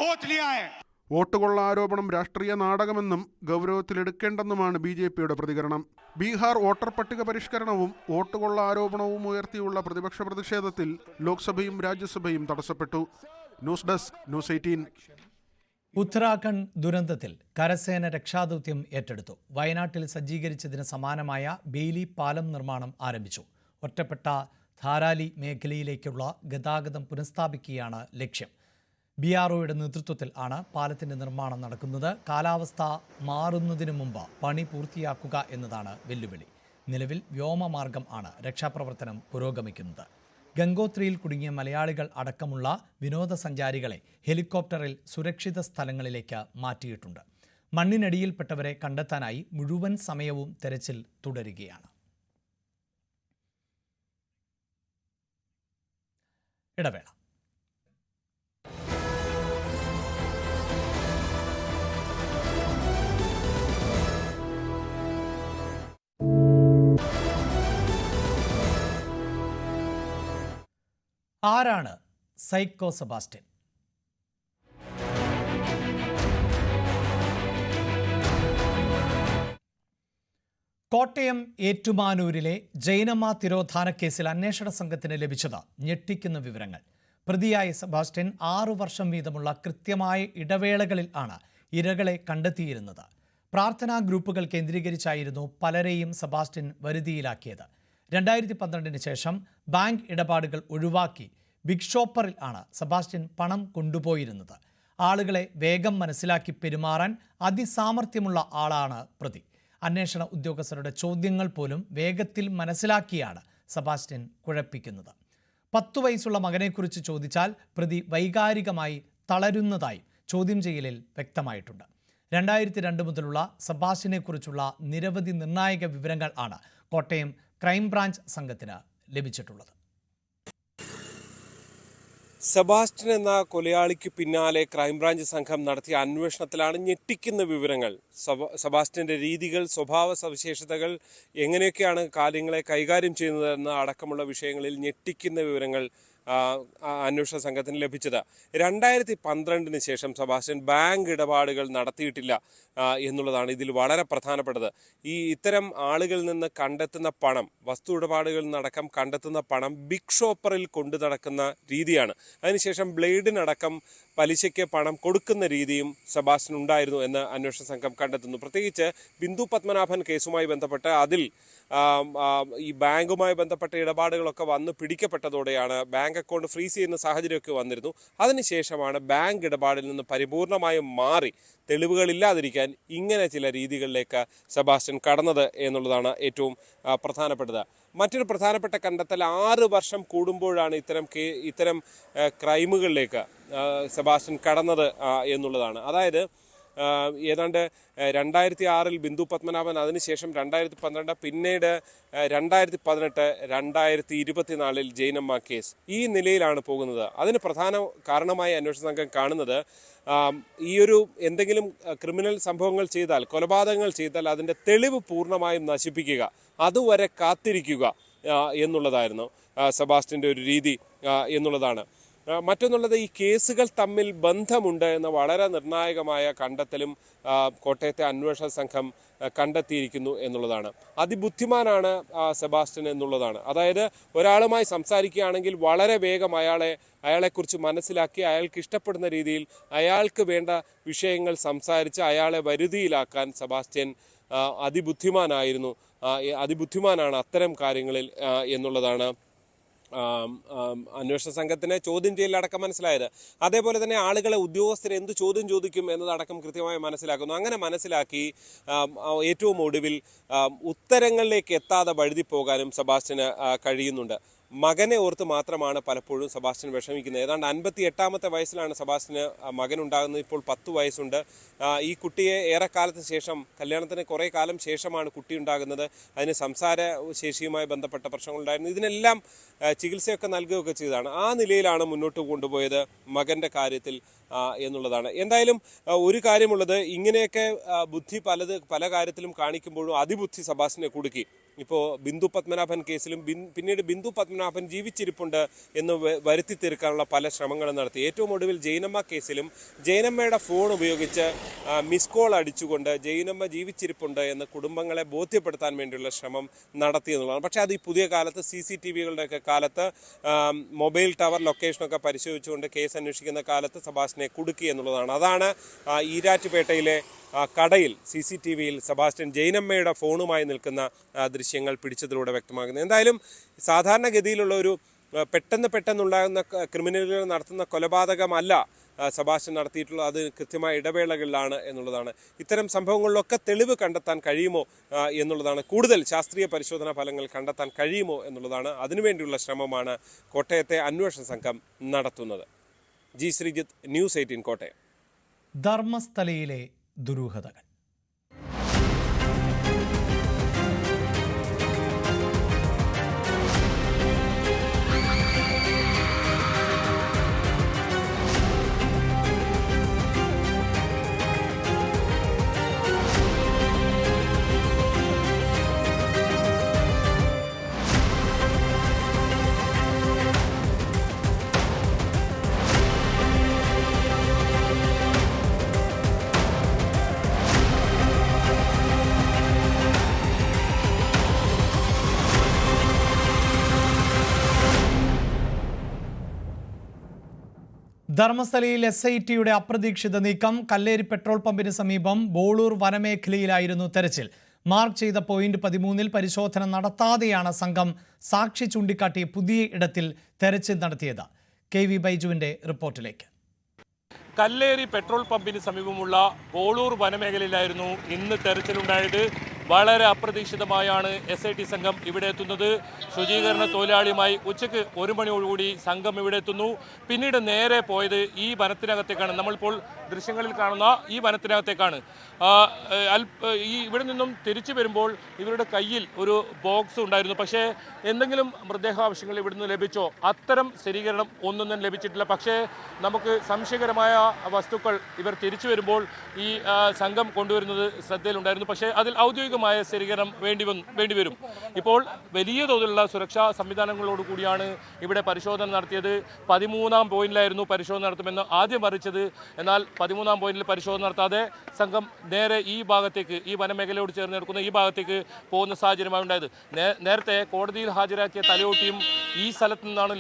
ओथ लिया है. വോട്ടുകൊള്ള ആരോപണം രാഷ്ട്രീയ നാടകമെന്നും ഗൗരവത്തിലെടുക്കേണ്ടെന്നുമാണ് BJPയുടെ പ്രതികരണം. ബീഹാർ വോട്ടർ പട്ടിക പരിഷ്കരണവും വോട്ടുകൊള്ള ആരോപണവും ഉയർത്തിയുള്ള പ്രതിപക്ഷ പ്രതിഷേധത്തിൽ ലോക്സഭയും രാജ്യസഭയും തടസ്സപ്പെട്ടു. News desk, news 18. ഉത്തരാഖണ്ഡ് ദുരന്തത്തിൽ കരസേന രക്ഷാദൗത്യം ഏറ്റെടുത്തു. വയനാട്ടിൽ സജ്ജീകരിച്ചതിന് സമാനമായ ബെയിലി പാലം നിർമ്മാണം ആരംഭിച്ചു. ഒറ്റപ്പെട്ട ധാരാലി മേഖലയിലേക്കുള്ള ഗതാഗതം പുനഃസ്ഥാപിക്കുകയാണ് ലക്ഷ്യം. BROയുടെ നേതൃത്വത്തിൽ ആണ് പാലത്തിന്റെ നിർമ്മാണം നടക്കുന്നത്. കാലാവസ്ഥ മാറുന്നതിനു മുമ്പ് പണി പൂർത്തിയാക്കുക എന്നതാണ് വെല്ലുവിളി. നിലവിൽ വ്യോമമാർഗം ആണ് രക്ഷാപ്രവർത്തനം പുരോഗമിക്കുന്നത്. ഗംഗോത്രിയിൽ കുടുങ്ങിയ മലയാളികൾ അടക്കമുള്ള വിനോദസഞ്ചാരികളെ ഹെലികോപ്റ്ററിൽ സുരക്ഷിത സ്ഥലങ്ങളിലേക്ക് മാറ്റിയിട്ടുണ്ട്. മണ്ണിനടിയിൽപ്പെട്ടവരെ കണ്ടെത്താനായി മുഴുവൻ സമയവും തെരച്ചിൽ തുടരുകയാണ്. ഇടവേള. ആരാണ് സൈക്കോ സെബാസ്റ്റ്യൻ? കോട്ടയം ഏറ്റുമാനൂരിലെ ജൈനമ്മ തിരോധാന കേസിൽ അന്വേഷണ സംഘത്തിന് ലഭിച്ചത് ഞെട്ടിക്കുന്ന വിവരങ്ങൾ. പ്രതിയായ സെബാസ്റ്റ്യൻ 6 വർഷം വീതമുള്ള കൃത്യമായ ഇടവേളകളിൽ ആണ് ഇരകളെ കണ്ടെത്തിയിരുന്നത്. പ്രാർത്ഥനാ ഗ്രൂപ്പുകൾ കേന്ദ്രീകരിച്ചായിരുന്നു പലരെയും സെബാസ്റ്റ്യൻ വരുതിയിലാക്കിയത്. 2012 ശേഷം ബാങ്ക് ഇടപാടുകൾ ഒഴിവാക്കി ബിഗ് ഷോപ്പറിൽ ആണ് സെബാസ്റ്റ്യൻ പണം കൊണ്ടുപോയിരുന്നത്. ആളുകളെ വേഗം മനസ്സിലാക്കി പെരുമാറാൻ അതിസാമർഥ്യമുള്ള ആളാണ് പ്രതി. അന്വേഷണ ഉദ്യോഗസ്ഥരുടെ ചോദ്യങ്ങൾ പോലും വേഗത്തിൽ മനസ്സിലാക്കിയാണ് സെബാസ്റ്റ്യൻ കുഴപ്പിക്കുന്നത്. 10 വയസ്സുള്ള മകനെക്കുറിച്ച് ചോദിച്ചാൽ പ്രതി വൈകാരികമായി തളരുന്നതായി ചോദ്യം ചെയ്യലിൽ വ്യക്തമായിട്ടുണ്ട്. 2002 മുതലുള്ള സെബാസ്റ്റ്യനെക്കുറിച്ചുള്ള നിരവധി നിർണായക വിവരങ്ങൾ ആണ് കോട്ടയം ക്രൈംബ്രാഞ്ച് സംഘത്തിന് ലഭിച്ചിട്ടുള്ളത്. സെബാസ്റ്റ്യൻ എന്ന കൊലയാളിക്ക് പിന്നാലെ ക്രൈംബ്രാഞ്ച് സംഘം നടത്തിയ അന്വേഷണത്തിലാണ് ഞെട്ടിക്കുന്ന വിവരങ്ങൾ. സെബാസ്റ്റ്യൻ്റെ രീതികൾ, സ്വഭാവ സവിശേഷതകൾ, എങ്ങനെയൊക്കെയാണ് കാര്യങ്ങളെ കൈകാര്യം ചെയ്യുന്നതെന്ന അടക്കമുള്ള വിഷയങ്ങളിൽ ഞെട്ടിക്കുന്ന വിവരങ്ങൾ അന്വേഷണ സംഘത്തിന് ലഭിച്ചത്. 2012 ശേഷം സെബാസ്റ്റ്യൻ ബാങ്ക് ഇടപാടുകൾ നടത്തിയിട്ടില്ല എന്നുള്ളതാണ് ഇതിൽ വളരെ പ്രധാനപ്പെട്ടത്. ഇത്തരം ആളുകളിൽ നിന്ന് കണ്ടെത്തുന്ന പണം, വസ്തു ഇടപാടുകളിൽ നിന്നടക്കം കണ്ടെത്തുന്ന പണം ബിഗ് ഷോപ്പറിൽ കൊണ്ടു നടക്കുന്ന രീതിയാണ്. അതിനുശേഷം ബ്ലേഡിനടക്കം പലിശയ്ക്ക് പണം കൊടുക്കുന്ന രീതിയും സെബാസ്റ്റ്യൻ ഉണ്ടായിരുന്നു എന്ന് അന്വേഷണ സംഘം കണ്ടെത്തുന്നു. പ്രത്യേകിച്ച് ബിന്ദു പത്മനാഭൻ കേസുമായി ബന്ധപ്പെട്ട് അതിൽ ഈ ബാങ്കുമായി ബന്ധപ്പെട്ട ഇടപാടുകളൊക്കെ വന്ന് പിടിക്കപ്പെട്ടതോടെയാണ് ബാങ്ക് അക്കൗണ്ട് ഫ്രീസ് ചെയ്യുന്ന സാഹചര്യമൊക്കെ വന്നിരുന്നു. അതിനുശേഷമാണ് ബാങ്ക് ഇടപാടിൽ നിന്ന് പരിപൂർണമായും മാറി തെളിവുകളില്ലാതിരിക്കാൻ ഇങ്ങനെ ചില രീതികളിലേക്ക് സെബാസ്റ്റ്യൻ കടന്നത് എന്നുള്ളതാണ് ഏറ്റവും പ്രധാനപ്പെട്ടത്. മറ്റൊരു പ്രധാനപ്പെട്ട കണ്ടെത്തൽ 6 വർഷം കൂടുമ്പോഴാണ് ഇത്തരം ക്രൈമുകളിലേക്ക് സെബാസ്റ്റ്യൻ കടന്നത് എന്നുള്ളതാണ്. അതായത് ഏതാണ്ട് 2006 ബിന്ദു പത്മനാഭൻ, അതിനുശേഷം 2012, പിന്നീട് 2018, 2024 ജൈനമ്മ കേസ്. ഈ നിലയിലാണ് പോകുന്നത്. അതിന് പ്രധാന കാരണമായി അന്വേഷണ സംഘം കാണുന്നത് എന്തെങ്കിലും ക്രിമിനൽ സംഭവങ്ങൾ ചെയ്താൽ, കൊലപാതകങ്ങൾ ചെയ്താൽ അതിൻ്റെ തെളിവ് പൂർണ്ണമായും നശിപ്പിക്കുക, അതുവരെ കാത്തിരിക്കുക എന്നുള്ളതായിരുന്നു സെബാസ്റ്റ്യൻ്റെ ഒരു രീതി എന്നുള്ളതാണ്. മറ്റൊന്നുള്ളത്, ഈ കേസുകൾ തമ്മിൽ ബന്ധമുണ്ട് എന്ന വളരെ നിർണായകമായ കണ്ടെത്തലും കോട്ടയത്തെ അന്വേഷണ സംഘം കണ്ടെത്തിയിരിക്കുന്നു എന്നുള്ളതാണ്. അതിബുദ്ധിമാനാണ് സെബാസ്റ്റ്യൻ എന്നുള്ളതാണ്. അതായത് ഒരാളുമായി സംസാരിക്കുകയാണെങ്കിൽ വളരെ വേഗം അയാളെക്കുറിച്ച് മനസ്സിലാക്കി അയാൾക്ക് ഇഷ്ടപ്പെടുന്ന രീതിയിൽ അയാൾക്ക് വേണ്ട വിഷയങ്ങൾ സംസാരിച്ച് അയാളെ വരുതിയിലാക്കാൻ സെബാസ്റ്റ്യൻ അതിബുദ്ധിമാനാണ് അത്തരം കാര്യങ്ങളിൽ എന്നുള്ളതാണ് അന്വേഷണ സംഘത്തിന് ചോദ്യം ചെയ്യലടക്കം മനസ്സിലായത്. അതേപോലെ തന്നെ ആളുകളെ, ഉദ്യോഗസ്ഥരെ എന്ത് ചോദ്യം ചോദിക്കും എന്നതടക്കം കൃത്യമായി മനസ്സിലാക്കുന്നു. അങ്ങനെ മനസ്സിലാക്കി ഏറ്റവും ഒടുവിൽ ഉത്തരങ്ങളിലേക്ക് എത്താതെ വഴുതി പോകാനും സെബാസ്റ്റ്യന് കഴിയുന്നുണ്ട്. മകനെ ഓർത്ത് മാത്രമാണ് പലപ്പോഴും സെബാസ്റ്റ്യൻ വിഷമിക്കുന്നത്. ഏതാണ്ട് 58ാമത്തെ വയസ്സിലാണ് സെബാസ്റ്റ്യന് മകനുണ്ടാകുന്നത്. ഇപ്പോൾ 10 വയസ്സുണ്ട്. ഈ കുട്ടിയെ ഏറെക്കാലത്തിന് ശേഷം, കല്യാണത്തിന് കുറേ കാലം ശേഷമാണ് കുട്ടി ഉണ്ടാകുന്നത്. അതിന് സംസാര ശേഷിയുമായി ബന്ധപ്പെട്ട പ്രശ്നങ്ങളുണ്ടായിരുന്നു. ഇതിനെല്ലാം ചികിത്സയൊക്കെ നൽകുകയൊക്കെ ചെയ്തതാണ്. ആ നിലയിലാണ് മുന്നോട്ട് കൊണ്ടുപോയത് മകൻ്റെ കാര്യത്തിൽ എന്നുള്ളതാണ്. എന്തായാലും ഒരു കാര്യമുള്ളത്, ഇങ്ങനെയൊക്കെ ബുദ്ധി പല കാര്യത്തിലും കാണിക്കുമ്പോഴും അതിബുദ്ധി സെബാസ്റ്റ്യനെ കുടുക്കി. ഇപ്പോൾ ബിന്ദു പത്മനാഭൻ കേസിലും പിന്നീട് ബിന്ദു പത്മനാഭൻ ജീവിച്ചിരിപ്പുണ്ട് എന്ന് വരുത്തി തീർക്കാനുള്ള പല ശ്രമങ്ങളും നടത്തി. ഏറ്റവും ഒടുവിൽ ജൈനമ്മ കേസിലും ജൈനമ്മയുടെ ഫോൺ ഉപയോഗിച്ച് മിസ് കോൾ അടിച്ചുകൊണ്ട് ജൈനമ്മ ജീവിച്ചിരിപ്പുണ്ട് എന്ന് കുടുംബങ്ങളെ ബോധ്യപ്പെടുത്താൻ വേണ്ടിയുള്ള ശ്രമം നടത്തി എന്നുള്ളതാണ്. പക്ഷേ അത് ഈ പുതിയ കാലത്ത് CCTV-കളുടെയൊക്കെ കാലത്ത് മൊബൈൽ ടവർ ലൊക്കേഷനൊക്കെ പരിശോധിച്ചുകൊണ്ട് കേസ് അന്വേഷിക്കുന്ന കാലത്ത് സെബാസ്റ്റ്യനെ കുടുക്കി എന്നുള്ളതാണ്. അതാണ് ഈരാറ്റുപേട്ടയിലെ കടയിൽ CCTV-യിൽ സെബാസ്റ്റ്യൻ ജൈനമ്മയുടെ ഫോണുമായി നിൽക്കുന്ന ദൃശ്യങ്ങൾ പിടിച്ചതിലൂടെ വ്യക്തമാകുന്നത്. എന്തായാലും സാധാരണഗതിയിലുള്ള ഒരു പെട്ടെന്നുണ്ടാകുന്ന ക്രിമിനലുകൾ നടത്തുന്ന കൊലപാതകമല്ല സെബാസ്റ്റ്യൻ നടത്തിയിട്ടുള്ളത്. അത് കൃത്യമായ ഇടവേളകളിലാണ് എന്നുള്ളതാണ്. ഇത്തരം സംഭവങ്ങളിലൊക്കെ തെളിവ് കണ്ടെത്താൻ കഴിയുമോ എന്നുള്ളതാണ്, കൂടുതൽ ശാസ്ത്രീയ പരിശോധനാ ഫലങ്ങൾ കണ്ടെത്താൻ കഴിയുമോ എന്നുള്ളതാണ്. അതിനുവേണ്ടിയുള്ള ശ്രമമാണ് കോട്ടയത്തെ അന്വേഷണ സംഘം നടത്തുന്നത്. G Sreejith, news 18 Kottayam. ധർമ്മസ്ഥലയിലെ ദുരൂഹതകൾ. ധർമ്മസ്ഥലയിൽ SIT-യുടെ അപ്രതീക്ഷിത നീക്കം. കല്ലേരി പെട്രോൾ പമ്പിന് സമീപം ബോളൂർ വനമേഖലയിലായിരുന്നു തെരച്ചിൽ. മാർക്ക് ചെയ്ത പോയിന്റ് 13-ൽ പരിശോധന നടത്താതെയാണ് സംഘം സാക്ഷി ചൂണ്ടിക്കാട്ടി പുതിയ ഇടത്തിൽ തെരച്ചിൽ നടത്തിയത്. KV ബൈജുവിന്റെ റിപ്പോർട്ടിലേക്ക്. കല്ലേരി പെട്രോൾ പമ്പിന് സമീപമുള്ള കോളൂർ വനമേഖലയിലായിരുന്നു ഇന്ന് തെരച്ചിലുണ്ടായത്. വളരെ അപ്രതീക്ഷിതമായാണ് SIT സംഘം ഇവിടെ എത്തുന്നത്. ശുചീകരണ തൊഴിലാളിയുമായി ഉച്ചയ്ക്ക് 1 മണിയോടുകൂടി സംഘം ഇവിടെ എത്തുന്നു. പിന്നീട് നേരെ പോയത് ഈ വനത്തിനകത്തേക്കാണ്. നമ്മളിപ്പോൾ ദൃശ്യങ്ങളിൽ കാണുന്ന ഈ വനത്തിനകത്തേക്കാണ്. ഇവിടെ നിന്നും തിരിച്ചു വരുമ്പോൾ ഇവരുടെ കയ്യിൽ ഒരു ബോക്സ് ഉണ്ടായിരുന്നു. പക്ഷേ എന്തെങ്കിലും മൃതദേഹാവശങ്ങൾ ഇവിടുന്ന് ലഭിച്ചോ? അത്തരം സ്ഥിരീകരണം ഒന്നും തന്നെ ലഭിച്ചിട്ടില്ല. പക്ഷേ നമുക്ക് സംശയകരമായ വസ്തുക്കൾ ഇവർ തിരിച്ചു വരുമ്പോൾ ഈ സംഘം കൊണ്ടുവരുന്നത് ശ്രദ്ധയിലുണ്ടായിരുന്നു. പക്ഷേ അതിൽ ഔദ്യോഗികമായ സ്ഥിരീകരണം വേണ്ടിവരും. ഇപ്പോൾ വലിയ തോതിലുള്ള സുരക്ഷാ സംവിധാനങ്ങളോടുകൂടിയാണ് ഇവിടെ പരിശോധന നടത്തിയത്. 13-ാം പോയിന്റിലായിരുന്നു പരിശോധന നടത്തുമെന്ന് ആദ്യം അറിയിച്ചത്. എന്നാൽ 13-ാം പോയിന്റിൽ പരിശോധന നടത്താതെ സംഘം നേരെ ഈ ഭാഗത്തേക്ക്, ഈ വനമേഖലയോട് ചേർന്ന് കിടക്കുന്ന ഈ ഭാഗത്തേക്ക് പോകുന്ന സാഹചര്യമാണ് ഉണ്ടായത്. നേരത്തെ കോടതിയിൽ ഹാജരാക്കിയ തലയോട്ടിയും ഈ സ്ഥലത്ത് നിന്നാണ്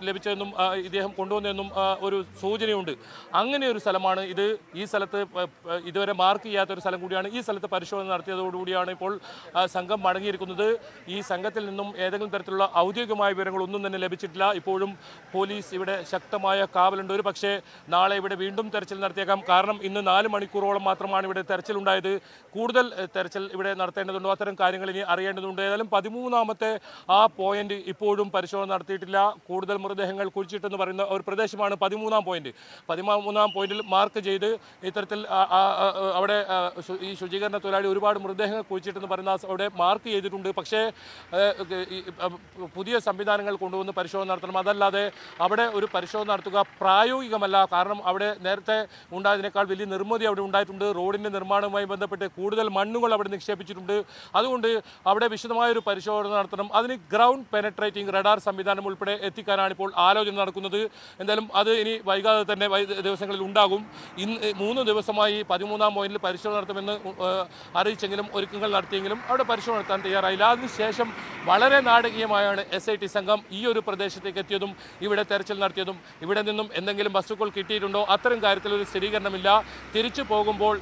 ലഭിച്ചതെന്നും ഇദ്ദേഹം കൊണ്ടുവന്നതെന്നും ഒരു സൂചനയുണ്ട്. അങ്ങനെ ഒരു സ്ഥലമാണ് ഇത്. ഈ സ്ഥലത്ത് ഇതുവരെ മാർക്ക് ചെയ്യാത്തൊരു സ്ഥലം കൂടിയാണ്. ഈ സ്ഥലത്ത് പരിശോധന നടത്തിയതോടുകൂടിയാണ് ഇപ്പോൾ സംഘം മടങ്ങിയിരിക്കുന്നത്. ഈ സംഘത്തിൽ നിന്നും ഏതെങ്കിലും തരത്തിലുള്ള ഔദ്യോഗികമായ വിവരങ്ങളൊന്നും തന്നെ ലഭിച്ചിട്ടില്ല. ഇപ്പോഴും പോലീസ് ഇവിടെ ശക്തമായ കാവലുണ്ട്. ഒരു പക്ഷേ നാളെ ഇവിടെ വീണ്ടും തെരച്ചിൽ നടത്തിയേക്കാം. കാരണം ഇന്ന് 4 മണിക്കൂറോളം മാത്രമാണ് ഇവിടെ തെരച്ചിലുണ്ടായത്. കൂടുതൽ തെരച്ചിൽ ഇവിടെ നടത്തേണ്ടതുണ്ടോ? അത്തരം കാര്യങ്ങൾ ഇനി അറിയേണ്ടതുണ്ട്. ഏതായാലും 13-ാമത്തെ ആ പോയിന്റ് ഇപ്പോഴും പരിശോധന നടത്തിയിട്ടില്ല. കൂടുതൽ മൃതദേഹങ്ങൾ കുഴിച്ചിട്ടെന്ന് പറയുന്ന ഒരു പ്രദേശമാണ് 13-ാം പോയിന്റ്. 13-ാം പോയിന്റിൽ മാർക്ക് ചെയ്ത് ഇത്തരത്തിൽ അവിടെ ഈ ശുചീകരണ തൊഴിലാളി ഒരുപാട് മൃതദേഹങ്ങൾ കുഴിച്ചിട്ടെന്ന് പറയുന്ന അവിടെ മാർക്ക് ചെയ്തിട്ടുണ്ട്. പക്ഷേ പുതിയ സംവിധാനങ്ങൾ കൊണ്ടുവന്ന് പരിശോധന നടത്തണം. അതല്ലാതെ അവിടെ ഒരു പരിശോധന നടത്തുക പ്രായോഗികമല്ല. കാരണം അവിടെ നേരത്തെ ഉണ്ടായതിനേക്കാൾ വലിയ നിർമ്മിതി അവിടെ ഉണ്ടായിട്ടുണ്ട്. റോഡിൻ്റെ നിർമ്മാണവുമായി ബന്ധപ്പെട്ട് കൂടുതൽ മണ്ണുകൾ അവിടെ നിക്ഷേപിച്ചിട്ടുണ്ട്. അതുകൊണ്ട് അവിടെ വിശദമായൊരു പരിശോധന നടത്തണം. അതിന് ഗ്രൗണ്ട് പെനട്രേറ്റിംഗ് റഡാർ സംവിധാനം ഉൾപ്പെടെ എത്തിക്കാനാണ് ഇപ്പോൾ ആലോചന നടക്കുന്നത്. എന്തായാലും അത് ഇനി വൈകാതെ തന്നെ ദിവസങ്ങളിൽ ഉണ്ടാകും. ഇന്ന് 3 ദിവസമായി 13-ാം പോയിന്റിൽ പരിശോധന നടത്തുമെന്ന് അറിയിച്ചെങ്കിലും ഒരുക്കങ്ങൾ നടത്തിയെങ്കിലും അവിടെ പരിശോധന നടത്താൻ തയ്യാറായില്ല. അതിനുശേഷം വളരെ നാടകീയമായാണ് SIT സംഘം ഈ ഒരു പ്രദേശത്തേക്ക് എത്തിയതും ഇവിടെ തെരച്ചിൽ നടത്തിയതും. ഇവിടെ നിന്നും എന്തെങ്കിലും വസ്തുക്കൾ കിട്ടിയിട്ടുണ്ടോ? അത്തരം കാര്യത്തിൽ ഒരു സ്ഥിരീകരണമില്ല. തിരിച്ചു പോകുമ്പോൾ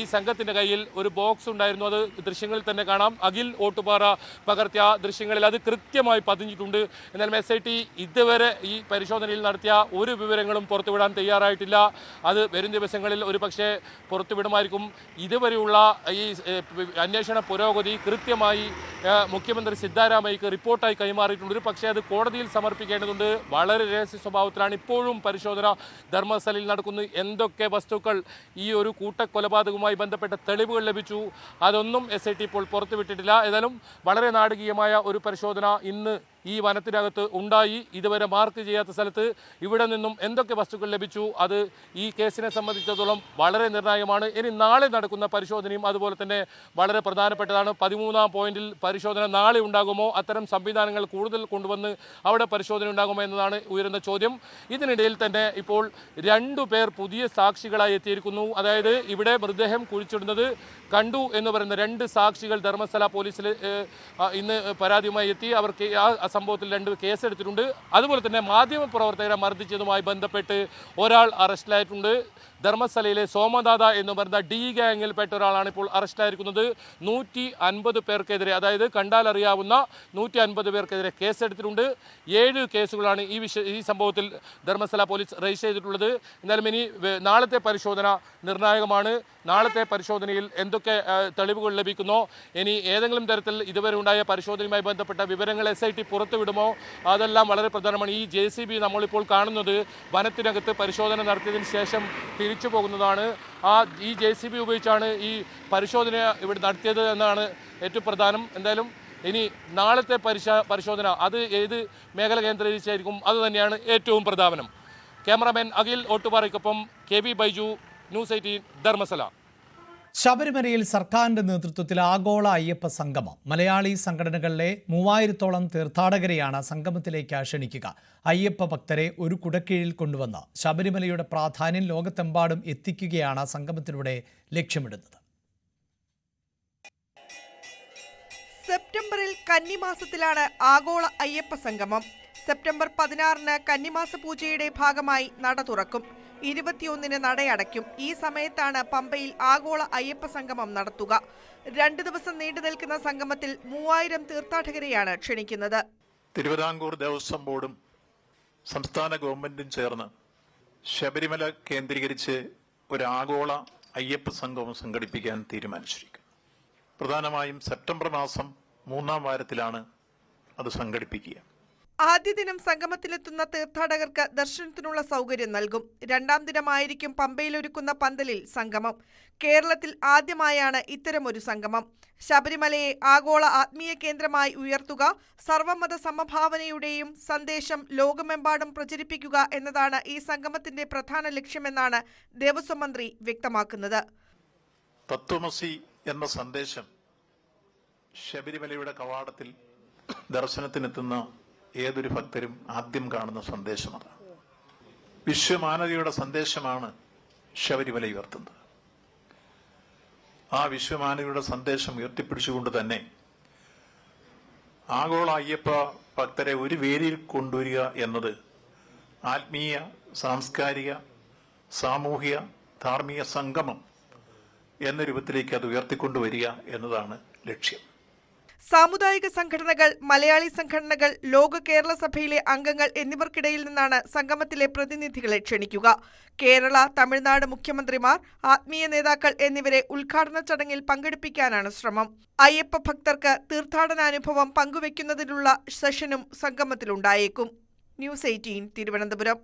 ഈ സംഘത്തിൻ്റെ കയ്യിൽ ഒരു ബോക്സ് ഉണ്ടായിരുന്നു. അത് ദൃശ്യങ്ങളിൽ തന്നെ കാണാം. അഖിൽ ഓട്ടുപാറ പകർത്തിയ ദൃശ്യങ്ങളിൽ അത് കൃത്യമായി പതിഞ്ഞിട്ടുണ്ട്. എന്നാലും SIT ഇതുവരെ ഈ പരിശോധനയിൽ നടത്തിയ ഒരു വിവരങ്ങളും പുറത്തുവിടാൻ തയ്യാറായിട്ടില്ല. അത് വരും ദിവസങ്ങളിൽ ഒരു പക്ഷേ പുറത്തുവിടുമായിരിക്കും. ഇതുവരെയുള്ള ഈ അന്വേഷണ പുരോഗതി കൃത്യമായി മുഖ്യമന്ത്രി സിദ്ധാരാമയ്യക്ക് റിപ്പോർട്ടായി കൈമാറിയിട്ടുണ്ട്. ഒരു പക്ഷേ അത് കോടതിയിൽ സമർപ്പിക്കേണ്ടതുണ്ട്. വളരെ രഹസ്യ സ്വഭാവത്തിലാണ് ഇപ്പോഴും പരിശോധന ധർമ്മസ്ഥലയിൽ നടക്കുന്നത്. എന്തൊക്കെ വസ്തുക്കൾ ഈ ഒരു കൂട്ടക്കൊലപാതകവുമായി ബന്ധപ്പെട്ട തെളിവുകൾ ലഭിച്ചു, അതൊന്നും SIT ഇപ്പോൾ പുറത്തുവിട്ടിട്ടില്ല. ഏതായാലും വളരെ നാടകീയമായ ഒരു പരിശോധന ഇന്ന് ഈ വനത്തിനകത്ത് ഉണ്ടായി. ഇതുവരെ മാർക്ക് ചെയ്യാത്ത സ്ഥലത്ത് ഇവിടെ നിന്നും എന്തൊക്കെ വസ്തുക്കൾ ലഭിച്ചു, അത് ഈ കേസിനെ സംബന്ധിച്ചിടത്തോളം വളരെ നിർണായകമാണ്. ഇനി നാളെ നടക്കുന്ന പരിശോധനയും അതുപോലെ തന്നെ വളരെ പ്രധാനപ്പെട്ടതാണ്. 13-ാം പോയിന്റിൽ പരിശോധന നാളെ ഉണ്ടാകുമോ? അത്തരം സംവിധാനങ്ങൾ കൂടുതൽ കൊണ്ടുവന്ന് അവിടെ പരിശോധന ഉണ്ടാകുമോ എന്നതാണ് ഉയരുന്ന ചോദ്യം. ഇതിനിടയിൽ തന്നെ ഇപ്പോൾ 2 പേർ പുതിയ സാക്ഷികളായി എത്തിയിരിക്കുന്നു. അതായത് ഇവിടെ മൃതദേഹം കുഴിച്ചിടുന്നത് കണ്ടു എന്ന് പറയുന്ന 2 സാക്ഷികൾ ധർമ്മസ്ഥല പോലീസിൽ ഇന്ന് പരാതിയുമായി എത്തി. അവർക്ക് ആ സംഭവത്തിൽ 2 കേസെടുത്തിട്ടുണ്ട്. അതുപോലെ തന്നെ മാധ്യമപ്രവർത്തകരെ മർദ്ദിച്ചതുമായി ബന്ധപ്പെട്ട് ഒരാൾ അറസ്റ്റിലായിട്ടുണ്ട്. ധർമ്മസ്ഥലയിലെ സോമദാദ എന്ന് പറയുന്ന D ഗാങ്ങിൽപ്പെട്ട ഒരാളാണ് ഇപ്പോൾ അറസ്റ്റിലായിരിക്കുന്നത്. 150 പേർക്കെതിരെ, അതായത് കണ്ടാലറിയാവുന്ന 150 പേർക്കെതിരെ കേസെടുത്തിട്ടുണ്ട്. 7 കേസുകളാണ് ഈ സംഭവത്തിൽ ധർമ്മസ്ഥല പോലീസ് രജിസ്റ്റർ ചെയ്തിട്ടുള്ളത്. എന്നാലും ഇനി നാളത്തെ പരിശോധന നിർണായകമാണ്. നാളത്തെ പരിശോധനയിൽ എന്തൊക്കെ തെളിവുകൾ ലഭിക്കുന്നോ, ഇനി ഏതെങ്കിലും തരത്തിൽ ഇതുവരെ ഉണ്ടായ പരിശോധനയുമായി ബന്ധപ്പെട്ട വിവരങ്ങൾ SIT പുറത്തുവിടുമോ, അതെല്ലാം വളരെ പ്രധാനമാണ്. ഈ JCB നമ്മളിപ്പോൾ കാണുന്നത് വനത്തിനകത്ത് പരിശോധന നടത്തിയതിന് ശേഷം തിരിച്ചു പോകുന്നതാണ്. ഈ JCB ഉപയോഗിച്ചാണ് ഈ പരിശോധന ഇവിടെ നടത്തിയത് എന്നാണ് ഏറ്റവും പ്രധാനം. എന്തായാലും ഇനി നാളത്തെ പരിശോധന അത് ഏത് മേഖല കേന്ദ്രീകരിച്ചായിരിക്കും, അത് തന്നെയാണ് ഏറ്റവും പ്രധാനം. ക്യാമറാമാൻ അഖിൽ ഓട്ടുപാറയ്ക്കൊപ്പം KV ബൈജു, ന്യൂസ് 18 ധർമ്മസ്ഥല. ശബരിമലയിൽ സർക്കാരിന്റെ നേതൃത്വത്തിൽ ആഗോള അയ്യപ്പ സംഗമം. മലയാളി സംഘടനകളിലെ 3000-ഓളം തീർത്ഥാടകരെയാണ് സംഗമത്തിലേക്ക് ക്ഷണിക്കുക. അയ്യപ്പ ഭക്തരെ ഒരു കുടക്കീഴിൽ കൊണ്ടുവന്ന് ശബരിമലയുടെ പ്രാധാന്യം ലോകത്തെമ്പാടും എത്തിക്കുകയാണ് സംഗമത്തിലൂടെ ലക്ഷ്യമിടുന്നത്. സെപ്റ്റംബറിൽ കന്നിമാസത്തിലാണ് ആഗോള അയ്യപ്പ സംഗമം. സെപ്റ്റംബർ 16-ന് കന്നിമാസ പൂജയുടെ ഭാഗമായി നട തുറക്കും. 21-ന് നടയടയ്ക്കും. ഈ സമയത്താണ് പമ്പയിൽ ആഗോള അയ്യപ്പ സംഗമം നടത്തുക. 2 ദിവസം നീണ്ടു നിൽക്കുന്ന സംഗമത്തിൽ 3000 തീർത്ഥാടകരെയാണ് ക്ഷണിക്കുന്നത്. തിരുവിതാംകൂർ ദേവസ്വം ബോർഡും സംസ്ഥാന ഗവൺമെന്റും ചേർന്ന് ശബരിമല കേന്ദ്രീകരിച്ച് ഒരു ആഗോള അയ്യപ്പ സംഗമം സംഘടിപ്പിക്കാൻ തീരുമാനിച്ചിരിക്കുന്നു. പ്രധാനമായും സെപ്റ്റംബർ മാസം 3-ാം വാരത്തിലാണ് അത് സംഘടിപ്പിക്കുക. ആദ്യ ദിനം സംഗമത്തിലെത്തുന്ന തീർത്ഥാടകർക്ക് ദർശനത്തിനുള്ള സൗകര്യം നൽകും. 2ാം ദിനമായിരിക്കും പമ്പയിലൊരുക്കുന്ന പന്തലിൽ സംഗമം. കേരളത്തിൽ ആദ്യമായാണ് ഇത്തരമൊരു സംഗമം. ശബരിമലയെ ആഗോള ആത്മീയ കേന്ദ്രമായി ഉയർത്തുക, സർവമത സമഭാവനയുടെയും സന്ദേശം ലോകമെമ്പാടും പ്രചരിപ്പിക്കുക എന്നതാണ് ഈ സംഗമത്തിന്റെ പ്രധാന ലക്ഷ്യമെന്നാണ് ദേവസ്വം മന്ത്രി വ്യക്തമാക്കുന്നത്. തത്വമസി എന്ന സന്ദേശം ശബരിമലയുടെ കവാടത്തിൽ ദർശനത്തിനെത്തുന്ന ഏതൊരു ഭക്തരും ആദ്യം കാണുന്ന സന്ദേശമാണ്. വിശ്വമാനവയുടെ സന്ദേശമാണ് ശബരിമല ഉയർത്തുന്നത്. ആ വിശ്വമാനവയുടെ സന്ദേശം ഉയർത്തിപ്പിടിച്ചുകൊണ്ട് തന്നെ ആഗോള അയ്യപ്പ ഭക്തരെ ഒരു വേദിയിൽ കൊണ്ടുവരിക എന്നത് ആത്മീയ, സാംസ്കാരിക, സാമൂഹിക, ധാർമ്മിക സംഗമം എന്ന രൂപത്തിലേക്ക് അത് ഉയർത്തിക്കൊണ്ടുവരിക എന്നതാണ് ലക്ഷ്യം. സാമുദായിക സംഘടനകൾ, മലയാളി സംഘടനകൾ, ലോക കേരള സഭയിലെ അംഗങ്ങൾ എന്നിവർക്കിടയിൽ നിന്നാണ് സംഗമത്തിലെ പ്രതിനിധികളെ ക്ഷണിക്കുക. കേരള, തമിഴ്നാട് മുഖ്യമന്ത്രിമാർ, ആത്മീയ നേതാക്കൾ എന്നിവരെ ഉദ്ഘാടന ചടങ്ങിൽ പങ്കെടുപ്പിക്കാനാണ് ശ്രമം. അയ്യപ്പ ഭക്തർക്ക് തീർത്ഥാടനാനുഭവം പങ്കുവയ്ക്കുന്നതിനുള്ള സെഷനും സംഗമത്തിലുണ്ടായേക്കും. ന്യൂസ് 18 തിരുവനന്തപുരം.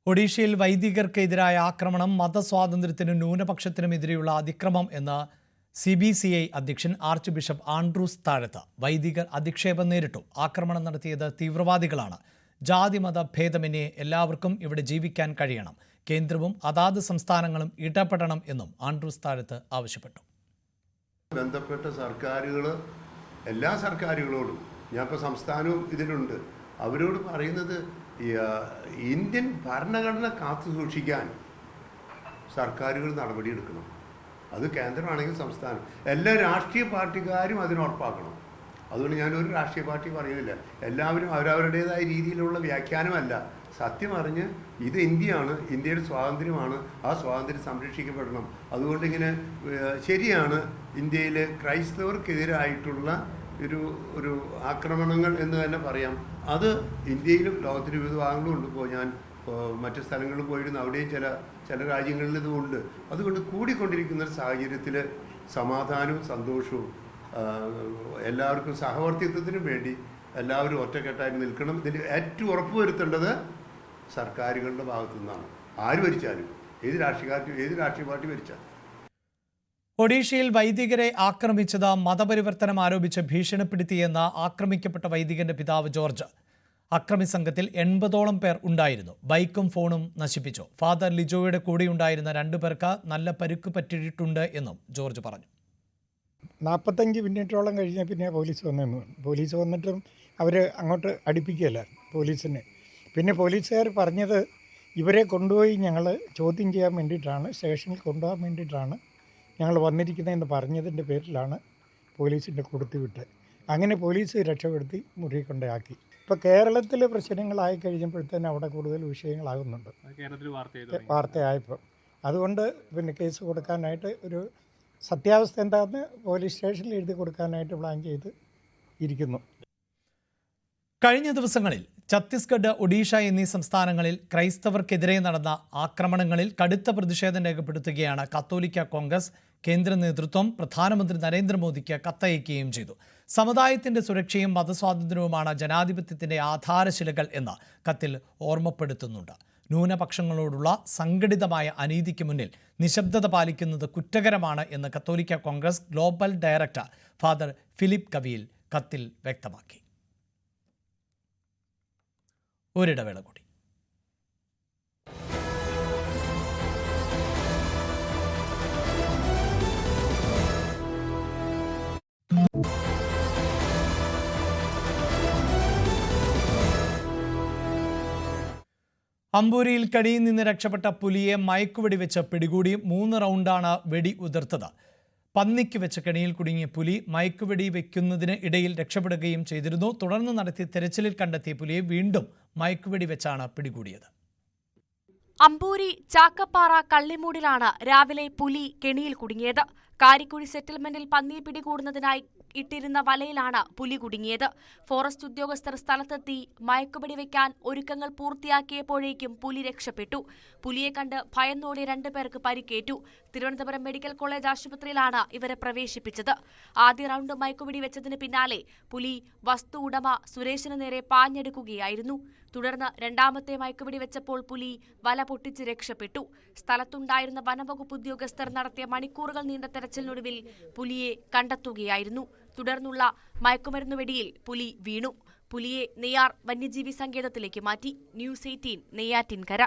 ഒഡീഷയിൽ വൈദികർക്കെതിരായ ആക്രമണം മതസ്വാതന്ത്ര്യത്തിനും ന്യൂനപക്ഷത്തിനുമെതിരെയുള്ള അതിക്രമം എന്ന് CBCI അധ്യക്ഷൻ ആർച്ച് ബിഷപ്പ് ആൻഡ്രൂസ് താഴത്ത്. വൈദികർ അധിക്ഷേപം നേരിട്ടു. ആക്രമണം നടത്തിയത് തീവ്രവാദികളാണ്. ജാതിമത ഭേദമന്യേ എല്ലാവർക്കും ഇവിടെ ജീവിക്കാൻ കഴിയണം. കേന്ദ്രവും അതാത് സംസ്ഥാനങ്ങളും ഇടപെടണം എന്നും ആൻഡ്രൂസ് താഴത്ത് ആവശ്യപ്പെട്ടു. ബന്ധപ്പെട്ട സർക്കാരുകൾ, എല്ലാ സർക്കാരുകളോടും, ഞാനിപ്പോൾ സംസ്ഥാനവും ഇതിലുണ്ട്, അവരോട് പറയുന്നത് ഇന്ത്യൻ ഭരണഘടന കാത്തു സൂക്ഷിക്കാൻ സർക്കാരുകൾ നടപടിയെടുക്കണം. അത് കേന്ദ്രമാണെങ്കിൽ സംസ്ഥാനം, എല്ലാ രാഷ്ട്രീയ പാർട്ടിക്കാരും അതിനുറപ്പാക്കണം. അതുകൊണ്ട് ഞാനൊരു രാഷ്ട്രീയ പാർട്ടി പറയുന്നില്ല, എല്ലാവരും അവരവരുടേതായ രീതിയിലുള്ള വ്യാഖ്യാനമല്ല, സത്യം അറിഞ്ഞ് ഇത് ഇന്ത്യയാണ്, ഇന്ത്യയുടെ സ്വാതന്ത്ര്യമാണ്, ആ സ്വാതന്ത്ര്യം സംരക്ഷിക്കപ്പെടണം. അതുകൊണ്ട് ഇങ്ങനെ ശരിയാണ്, ഇന്ത്യയിൽ ക്രൈസ്തവർക്കെതിരായിട്ടുള്ള ഒരു ആക്രമണങ്ങൾ എന്ന് തന്നെ പറയാം. അത് ഇന്ത്യയിലും ലോകത്തിൻ്റെ വിവിധ ഭാഗങ്ങളും ഉണ്ട്. ഇപ്പോൾ ഞാൻ മറ്റു സ്ഥലങ്ങളിൽ പോയിരുന്നു, അവിടെയും ചില രാജ്യങ്ങളിൽ ഇതുമുണ്ട്. അതുകൊണ്ട് കൂടിക്കൊണ്ടിരിക്കുന്ന ഒരു സാഹചര്യത്തിൽ സമാധാനവും സന്തോഷവും എല്ലാവർക്കും സഹവർത്തിത്വത്തിനും വേണ്ടി എല്ലാവരും ഒറ്റക്കെട്ടായി നിൽക്കണം. ഇതിൽ ഏറ്റവും ഉറപ്പുവരുത്തേണ്ടത് സർക്കാരുകളുടെ ഭാഗത്തു നിന്നാണ്. ആര് ഭരിച്ചാലും, ഏത് രാഷ്ട്രീയ പാർട്ടി ഭരിച്ചാലും. ഒഡീഷയിൽ വൈദികരെ ആക്രമിച്ചത് മതപരിവർത്തനം ആരോപിച്ച് ഭീഷണിപ്പെടുത്തിയെന്ന ആക്രമിക്കപ്പെട്ട വൈദികന്റെ പിതാവ് ജോർജ്. അക്രമി സംഘത്തിൽ 80ഓളം പേർ ഉണ്ടായിരുന്നു. ബൈക്കും ഫോണും നശിപ്പിച്ചു. ഫാദർ ലിജോയുടെ കൂടെയുണ്ടായിരുന്ന 2 പേർക്ക് നല്ല പരുക്ക് പറ്റിയിട്ടുണ്ട് എന്നും ജോർജ് പറഞ്ഞു. 45 മിനിറ്റോളം കഴിഞ്ഞ പിന്നെ പോലീസ് വന്നിട്ടും അവർ അങ്ങോട്ട് അടുപ്പിക്കുകയല്ല പോലീസിനെ. പിന്നെ പോലീസുകാർ പറഞ്ഞത് ഇവരെ കൊണ്ടുപോയി ഞങ്ങൾ ചോദ്യം ചെയ്യാൻ വേണ്ടിയിട്ടാണ്, സ്റ്റേഷനിൽ കൊണ്ടുപോകാൻ വേണ്ടിയിട്ടാണ് ഞങ്ങൾ വന്നിരിക്കുന്നതെന്ന് പറഞ്ഞതിൻ്റെ പേരിലാണ് പോലീസിൻ്റെ കൊടുത്തുവിട്ട്. അങ്ങനെ പോലീസ് രക്ഷപ്പെടുത്തി മുറി കൊണ്ടാക്കി. ഇപ്പോൾ കേരളത്തിൽ പ്രശ്നങ്ങളായി കഴിഞ്ഞപ്പോഴത്തേനും അവിടെ കൂടുതൽ വിഷയങ്ങളാകുന്നുണ്ട്, വാർത്തയായപ്പോൾ. അതുകൊണ്ട് പിന്നെ കേസ് കൊടുക്കാനായിട്ട് ഒരു സത്യാവസ്ഥ എന്താണെന്ന് പോലീസ് സ്റ്റേഷനിൽ എഴുതി കൊടുക്കാനായിട്ട് പ്ലാൻ ചെയ്ത് ഇരിക്കുന്നു. കഴിഞ്ഞ ദിവസങ്ങളിൽ ഛത്തീസ്ഗഡ്, ഒഡീഷ എന്നീ സംസ്ഥാനങ്ങളിൽ ക്രൈസ്തവർക്കെതിരെ നടന്ന ആക്രമണങ്ങളിൽ കടുത്ത പ്രതിഷേധം രേഖപ്പെടുത്തുകയാണ് കത്തോലിക്ക കോൺഗ്രസ്. കേന്ദ്ര നേതൃത്വം പ്രധാനമന്ത്രി നരേന്ദ്രമോദിക്ക് കത്തയക്കുകയും ചെയ്തു. സമുദായത്തിന്റെ സുരക്ഷയും മതസ്വാതന്ത്ര്യവുമാണ് ജനാധിപത്യത്തിന്റെ ആധാരശിലകൾ എന്ന് കത്തിൽ ഓർമ്മപ്പെടുത്തുന്നുണ്ട്. ന്യൂനപക്ഷങ്ങളോടുള്ള സംഘടിതമായ അനീതിക്ക് മുന്നിൽ നിശബ്ദത പാലിക്കുന്നത് കുറ്റകരമാണ് എന്ന് Catholic Congress global director father Philip Kaviyil കത്തിൽ വ്യക്തമാക്കി. ഒരിടവേള കൂടി. അമ്പൂരിയിൽ കടിയിൽ നിന്ന് രക്ഷപ്പെട്ട പുലിയെ മയക്കുവെടി വെച്ച് പിടികൂടി. 3 റൗണ്ടാണ് വെടി ഉതിർത്തത്. പന്നിക്ക് വെച്ച കെണിയിൽ കുടുങ്ങിയ പുലി മയക്കുവെടി വെക്കുന്നതിന് ഇടയിൽ രക്ഷപ്പെടുകയും ചെയ്തിരുന്നു. തുടർന്ന് നടത്തിയ തെരച്ചിലിൽ കണ്ടെത്തിയ പുലിയെ വീണ്ടും മയക്കുവെടി വെച്ചാണ് പിടികൂടിയത്. അമ്പൂരി ചാക്കപ്പാറ കള്ളിമൂടിലാണ് രാവിലെ പുലി കെണിയിൽ കുടുങ്ങിയത്. കാരിക്കുഴി സെറ്റിൽമെന്റിൽ പന്നിയെ പിടികൂടുന്നതിനായി ഇട്ടിരുന്ന വലയിലാണ് പുലി കുടുങ്ങിയത്. ഫോറസ്റ്റ് ഉദ്യോഗസ്ഥർ സ്ഥലത്തെത്തി മയക്കുപിടി വെക്കാൻ ഒരുക്കങ്ങൾ പൂർത്തിയാക്കിയപ്പോഴേക്കും പുലി രക്ഷപ്പെട്ടു. പുലിയെ കണ്ട് ഭയന്നോടിയ 2 പേർക്ക് പരിക്കേറ്റു. തിരുവനന്തപുരം മെഡിക്കൽ കോളേജ് ആശുപത്രിയിലാണ് ഇവരെ പ്രവേശിപ്പിച്ചത്. ആദ്യ റൌണ്ട് മയക്കുപിടി വെച്ചതിന് പിന്നാലെ പുലി വസ്തു ഉടമ സുരേഷിന് നേരെ പാഞ്ഞെടുക്കുകയായിരുന്നു. തുടർന്ന് രണ്ടാമത്തെ മയക്കുപിടി വെച്ചപ്പോൾ പുലി വല പൊട്ടിച്ച് രക്ഷപ്പെട്ടു. സ്ഥലത്തുണ്ടായിരുന്ന വനംവകുപ്പ് ഉദ്യോഗസ്ഥർ നടത്തിയ മണിക്കൂറുകൾ നീണ്ട തെരച്ചിലിനൊടുവിൽ പുലിയെ കണ്ടെത്തുകയായിരുന്നു. തുടർന്നുള്ള മയക്കുമരുന്ന് വെടിയിൽ പുലി വീണു. പുലിയെ നെയ്യാർ വന്യജീവി സങ്കേതത്തിലേക്ക് മാറ്റി. ന്യൂസ് 18 നെയ്യാറ്റിൻകര.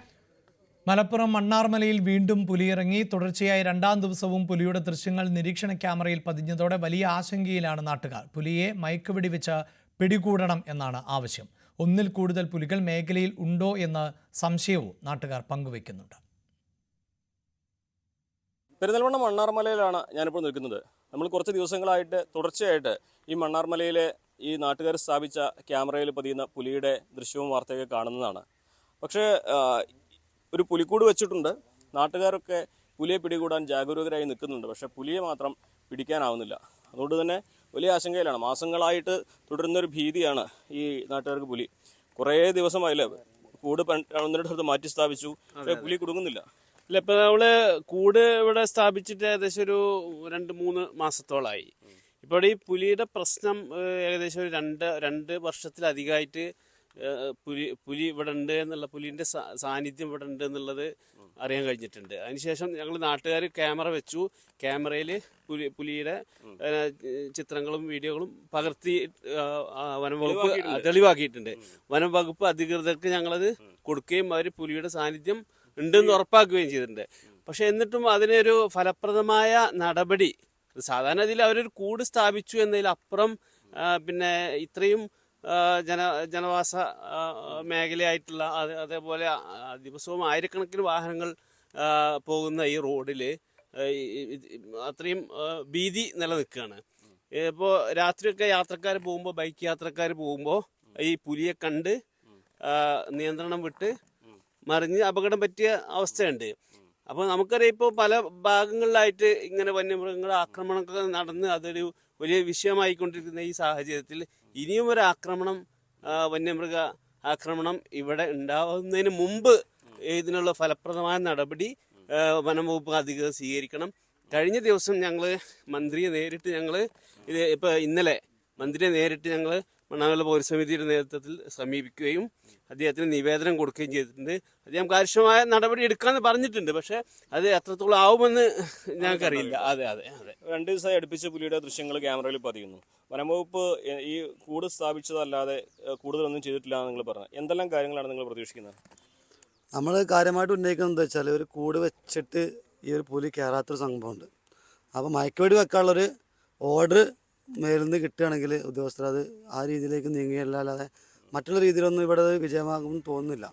മലപ്പുറം മണ്ണാർമലയിൽ വീണ്ടും പുലിയിറങ്ങി. തുടർച്ചയായി 2ാം ദിവസവും പുലിയുടെ ദൃശ്യങ്ങൾ നിരീക്ഷണ ക്യാമറയിൽ പതിഞ്ഞതോടെ വലിയ ആശങ്കയിലാണ് നാട്ടുകാർ. പുലിയെ മയക്കുവെടി വെച്ച് പിടികൂടണം എന്നാണ് ആവശ്യം. 1-ൽ കൂടുതൽ പുലികൾ മേഖലയിൽ ഉണ്ടോ എന്ന സംശയവും നാട്ടുകാർ പങ്കുവയ്ക്കുന്നുണ്ട്. പെരിന്തൽമണ്ണ മണ്ണാർമലയിലാണ് ഞാനിപ്പോൾ നിൽക്കുന്നത്. നമ്മൾ കുറച്ച് ദിവസങ്ങളായിട്ട് തുടർച്ചയായിട്ട് ഈ മണ്ണാർമലയിലെ ഈ നാട്ടുകാർ സ്ഥാപിച്ച ക്യാമറയിൽ പതിയുന്ന പുലിയുടെ ദൃശ്യവും വാർത്തയൊക്കെ കാണുന്നതാണ്. പക്ഷേ ഒരു പുലിക്കൂട് വെച്ചിട്ടുണ്ട്. നാട്ടുകാരൊക്കെ പുലിയെ പിടികൂടാൻ ജാഗരൂകരായി നിൽക്കുന്നുണ്ട്. പക്ഷേ പുലിയെ മാത്രം പിടിക്കാനാവുന്നില്ല. അതുകൊണ്ട് തന്നെ വലിയ ആശങ്കയിലാണ്. മാസങ്ങളായിട്ട് തുടരുന്നൊരു ഭീതിയാണ് ഈ നാട്ടുകാർക്ക് പുലി. കുറേ ദിവസമായില്ലേ കൂട് 1-2 മാറ്റി സ്ഥാപിച്ചു, പക്ഷേ പുലി കുടുങ്ങുന്നില്ല. ഇല്ല, ഇപ്പം നമ്മൾ കൂട് ഇവിടെ സ്ഥാപിച്ചിട്ട് ഏകദേശം ഒരു 2-3 മാസത്തോളമായി. ഇപ്പോൾ ഈ പുലിയുടെ പ്രശ്നം ഏകദേശം ഒരു 2 വർഷത്തിലധികമായിട്ട് പുലി ഇവിടെ ഉണ്ട് എന്നുള്ള, പുലിൻ്റെ സാന്നിധ്യം ഇവിടെ ഉണ്ട് എന്നുള്ളത് അറിയാൻ കഴിഞ്ഞിട്ടുണ്ട്. അതിനുശേഷം ഞങ്ങൾ നാട്ടുകാർ ക്യാമറ വെച്ചു. ക്യാമറയിൽ പുലിയുടെ ചിത്രങ്ങളും വീഡിയോകളും പകർത്തി വനംവകുപ്പ് തെളിവാക്കിയിട്ടുണ്ട്. വനംവകുപ്പ് അധികൃതർക്ക് ഞങ്ങളത് കൊടുക്കുകയും അവർ പുലിയുടെ സാന്നിധ്യം ഉണ്ടെന്ന് ഉറപ്പാക്കുകയും ചെയ്തിട്ടുണ്ട്. പക്ഷെ എന്നിട്ടും അതിനൊരു ഫലപ്രദമായ നടപടി, സാധാരണ ഇതിൽ അവരൊരു കൂട് സ്ഥാപിച്ചു എന്നതിലപ്പുറം പിന്നെ ഇത്രയും ജനവാസ മേഖലയായിട്ടുള്ള, അതേപോലെ ദിവസവും ആയിരക്കണക്കിന് വാഹനങ്ങൾ പോകുന്ന ഈ റോഡിൽ അത്രയും ഭീതി നിലനിൽക്കുകയാണ്. ഇപ്പോൾ രാത്രിയൊക്കെ യാത്രക്കാർ പോകുമ്പോൾ, ബൈക്ക് യാത്രക്കാർ പോകുമ്പോൾ ഈ പുലിയെ കണ്ട് നിയന്ത്രണം വിട്ട് മറിഞ്ഞ് അപകടം പറ്റിയ അവസ്ഥയുണ്ട്. അപ്പോൾ നമുക്കറിയാം ഇപ്പോൾ പല ഭാഗങ്ങളിലായിട്ട് ഇങ്ങനെ വന്യമൃഗങ്ങളുടെ ആക്രമണമൊക്കെ നടന്ന് അതൊരു വലിയ വിഷയമായിക്കൊണ്ടിരിക്കുന്ന ഈ സാഹചര്യത്തിൽ ഇനിയും ഒരു ആക്രമണം, വന്യമൃഗ ആക്രമണം ഇവിടെ ഉണ്ടാവുന്നതിന് മുമ്പ് ഇതിനുള്ള ഫലപ്രദമായ നടപടി വനംവകുപ്പ് അധികൃതർ സ്വീകരിക്കണം. കഴിഞ്ഞ ദിവസം ഞങ്ങൾ മന്ത്രിയെ നേരിട്ട് ഇന്നലെ മന്ത്രിയെ നേരിട്ട് ഞങ്ങൾ മണ്ണാർമല പൗരസമിതിയുടെ നേതൃത്വത്തിൽ സമീപിക്കുകയും അദ്ദേഹത്തിന് നിവേദനം കൊടുക്കുകയും ചെയ്തിട്ടുണ്ട്. അദ്ദേഹം കാര്യക്ഷമമായ നടപടി എടുക്കാമെന്ന് പറഞ്ഞിട്ടുണ്ട്. പക്ഷേ അത് എത്രത്തോളം ആവുമെന്ന് ഞങ്ങൾക്കറിയില്ല. അതെ 2 ദിവസമായി അടുപ്പിച്ച് പുലിയുടെ ദൃശ്യങ്ങൾ ക്യാമറയിൽ പതിയുന്നു. വനംവകുപ്പ് ഈ കൂട് സ്ഥാപിച്ചതല്ലാതെ കൂടുതലൊന്നും ചെയ്തിട്ടില്ല എന്ന് നിങ്ങൾ പറഞ്ഞു. എന്തെല്ലാം കാര്യങ്ങളാണ് നിങ്ങൾ പ്രതീക്ഷിക്കുന്നത്? നമ്മൾ കാര്യമായിട്ട് ഉന്നയിക്കുന്നത് എന്താ വെച്ചാൽ, ഒരു കൂട് വെച്ചിട്ട് ഈ ഒരു പുലി കയറാത്തൊരു സംഭവമുണ്ട്. അപ്പോൾ മയക്കുവെടി വെക്കാനുള്ളൊരു ഓർഡർ മേലിന്ന് കിട്ടുകയാണെങ്കിൽ ഉദ്യോഗസ്ഥർ അത് ആ രീതിയിലേക്ക് നീങ്ങുകയല്ലാതെ മറ്റുള്ള രീതിയിലൊന്നും ഇവിടെ വിജയമാകുമെന്ന് തോന്നുന്നില്ല.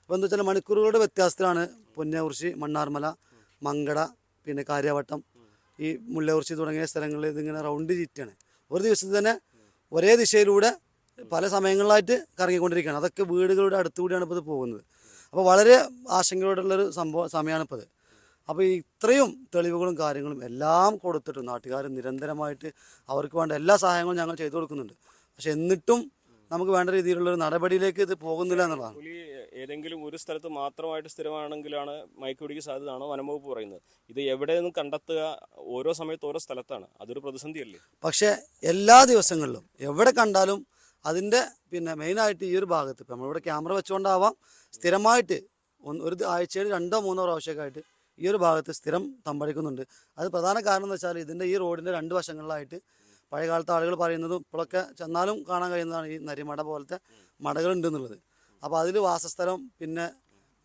അപ്പോൾ എന്താ വെച്ചാൽ മണിക്കൂറുകളുടെ വ്യത്യാസത്തിലാണ് പൊന്നേകുറിശി, മണ്ണാർമല, മങ്കട, പിന്നെ കാര്യവട്ടം, ഈ മുല്ലകുറിശി തുടങ്ങിയ സ്ഥലങ്ങളിൽ ഇതിങ്ങനെ റൗണ്ട് ചീറ്റാണ്. ഒരു ദിവസത്തിൽ തന്നെ ഒരേ ദിശയിലൂടെ പല സമയങ്ങളിലായിട്ട് കറങ്ങിക്കൊണ്ടിരിക്കുകയാണ്. അതൊക്കെ വീടുകളുടെ അടുത്തുകൂടിയാണ് ഇപ്പോൾ ഇത് പോകുന്നത്. അപ്പോൾ വളരെ ആശങ്കയോടുള്ളൊരു സമയമാണിപ്പോൾ ഇത്. അപ്പോൾ ഇത്രയും തെളിവുകളും കാര്യങ്ങളും എല്ലാം കൊടുത്തിട്ട് നാട്ടുകാർ നിരന്തരമായിട്ട് അവർക്ക് വേണ്ട എല്ലാ സഹായങ്ങളും ഞങ്ങൾ ചെയ്തു കൊടുക്കുന്നുണ്ട്. പക്ഷെ എന്നിട്ടും നമുക്ക് വേണ്ട രീതിയിലുള്ളൊരു നടപടിയിലേക്ക് ഇത് പോകുന്നില്ല എന്നുള്ളതാണ്. പുലി ഏതെങ്കിലും ഒരു സ്ഥലത്ത് മാത്രമായിട്ട് സ്ഥിരമാണെങ്കിലാണ് മയക്കുപിടിക്ക് സാധ്യതയാണോ വനംവകുപ്പ് പറയുന്നത്. ഇത് എവിടെ നിന്നും കണ്ടെത്തുക, ഓരോ സമയത്ത് ഓരോ സ്ഥലത്താണ്. അതൊരു പ്രതിസന്ധിയല്ലേ? പക്ഷേ എല്ലാ ദിവസങ്ങളിലും എവിടെ കണ്ടാലും അതിൻ്റെ മെയിനായിട്ട് ഈ ഒരു ഭാഗത്ത് ഇപ്പം നമ്മളിവിടെ ക്യാമറ വെച്ചുകൊണ്ടാവാം സ്ഥിരമായിട്ട് ഒരു ആഴ്ചയിൽ 2-3 പ്രാവശ്യമൊക്കെയായിട്ട് ഈ ഒരു ഭാഗത്ത് സ്ഥിരം തമ്പടിക്കുന്നുണ്ട്. അത് പ്രധാന കാരണം എന്ന് വെച്ചാൽ ഇതിൻ്റെ ഈ റോഡിൻ്റെ 2 വശങ്ങളിലായിട്ട് പഴയകാലത്തെ ആളുകൾ പറയുന്നതും ഇപ്പോഴൊക്കെ ചെന്നാലും കാണാൻ കഴിയുന്നതാണ് ഈ നരിമട പോലത്തെ മടകളുണ്ട് എന്നുള്ളത്. അപ്പോൾ അതിൽ വാസസ്ഥലം, പിന്നെ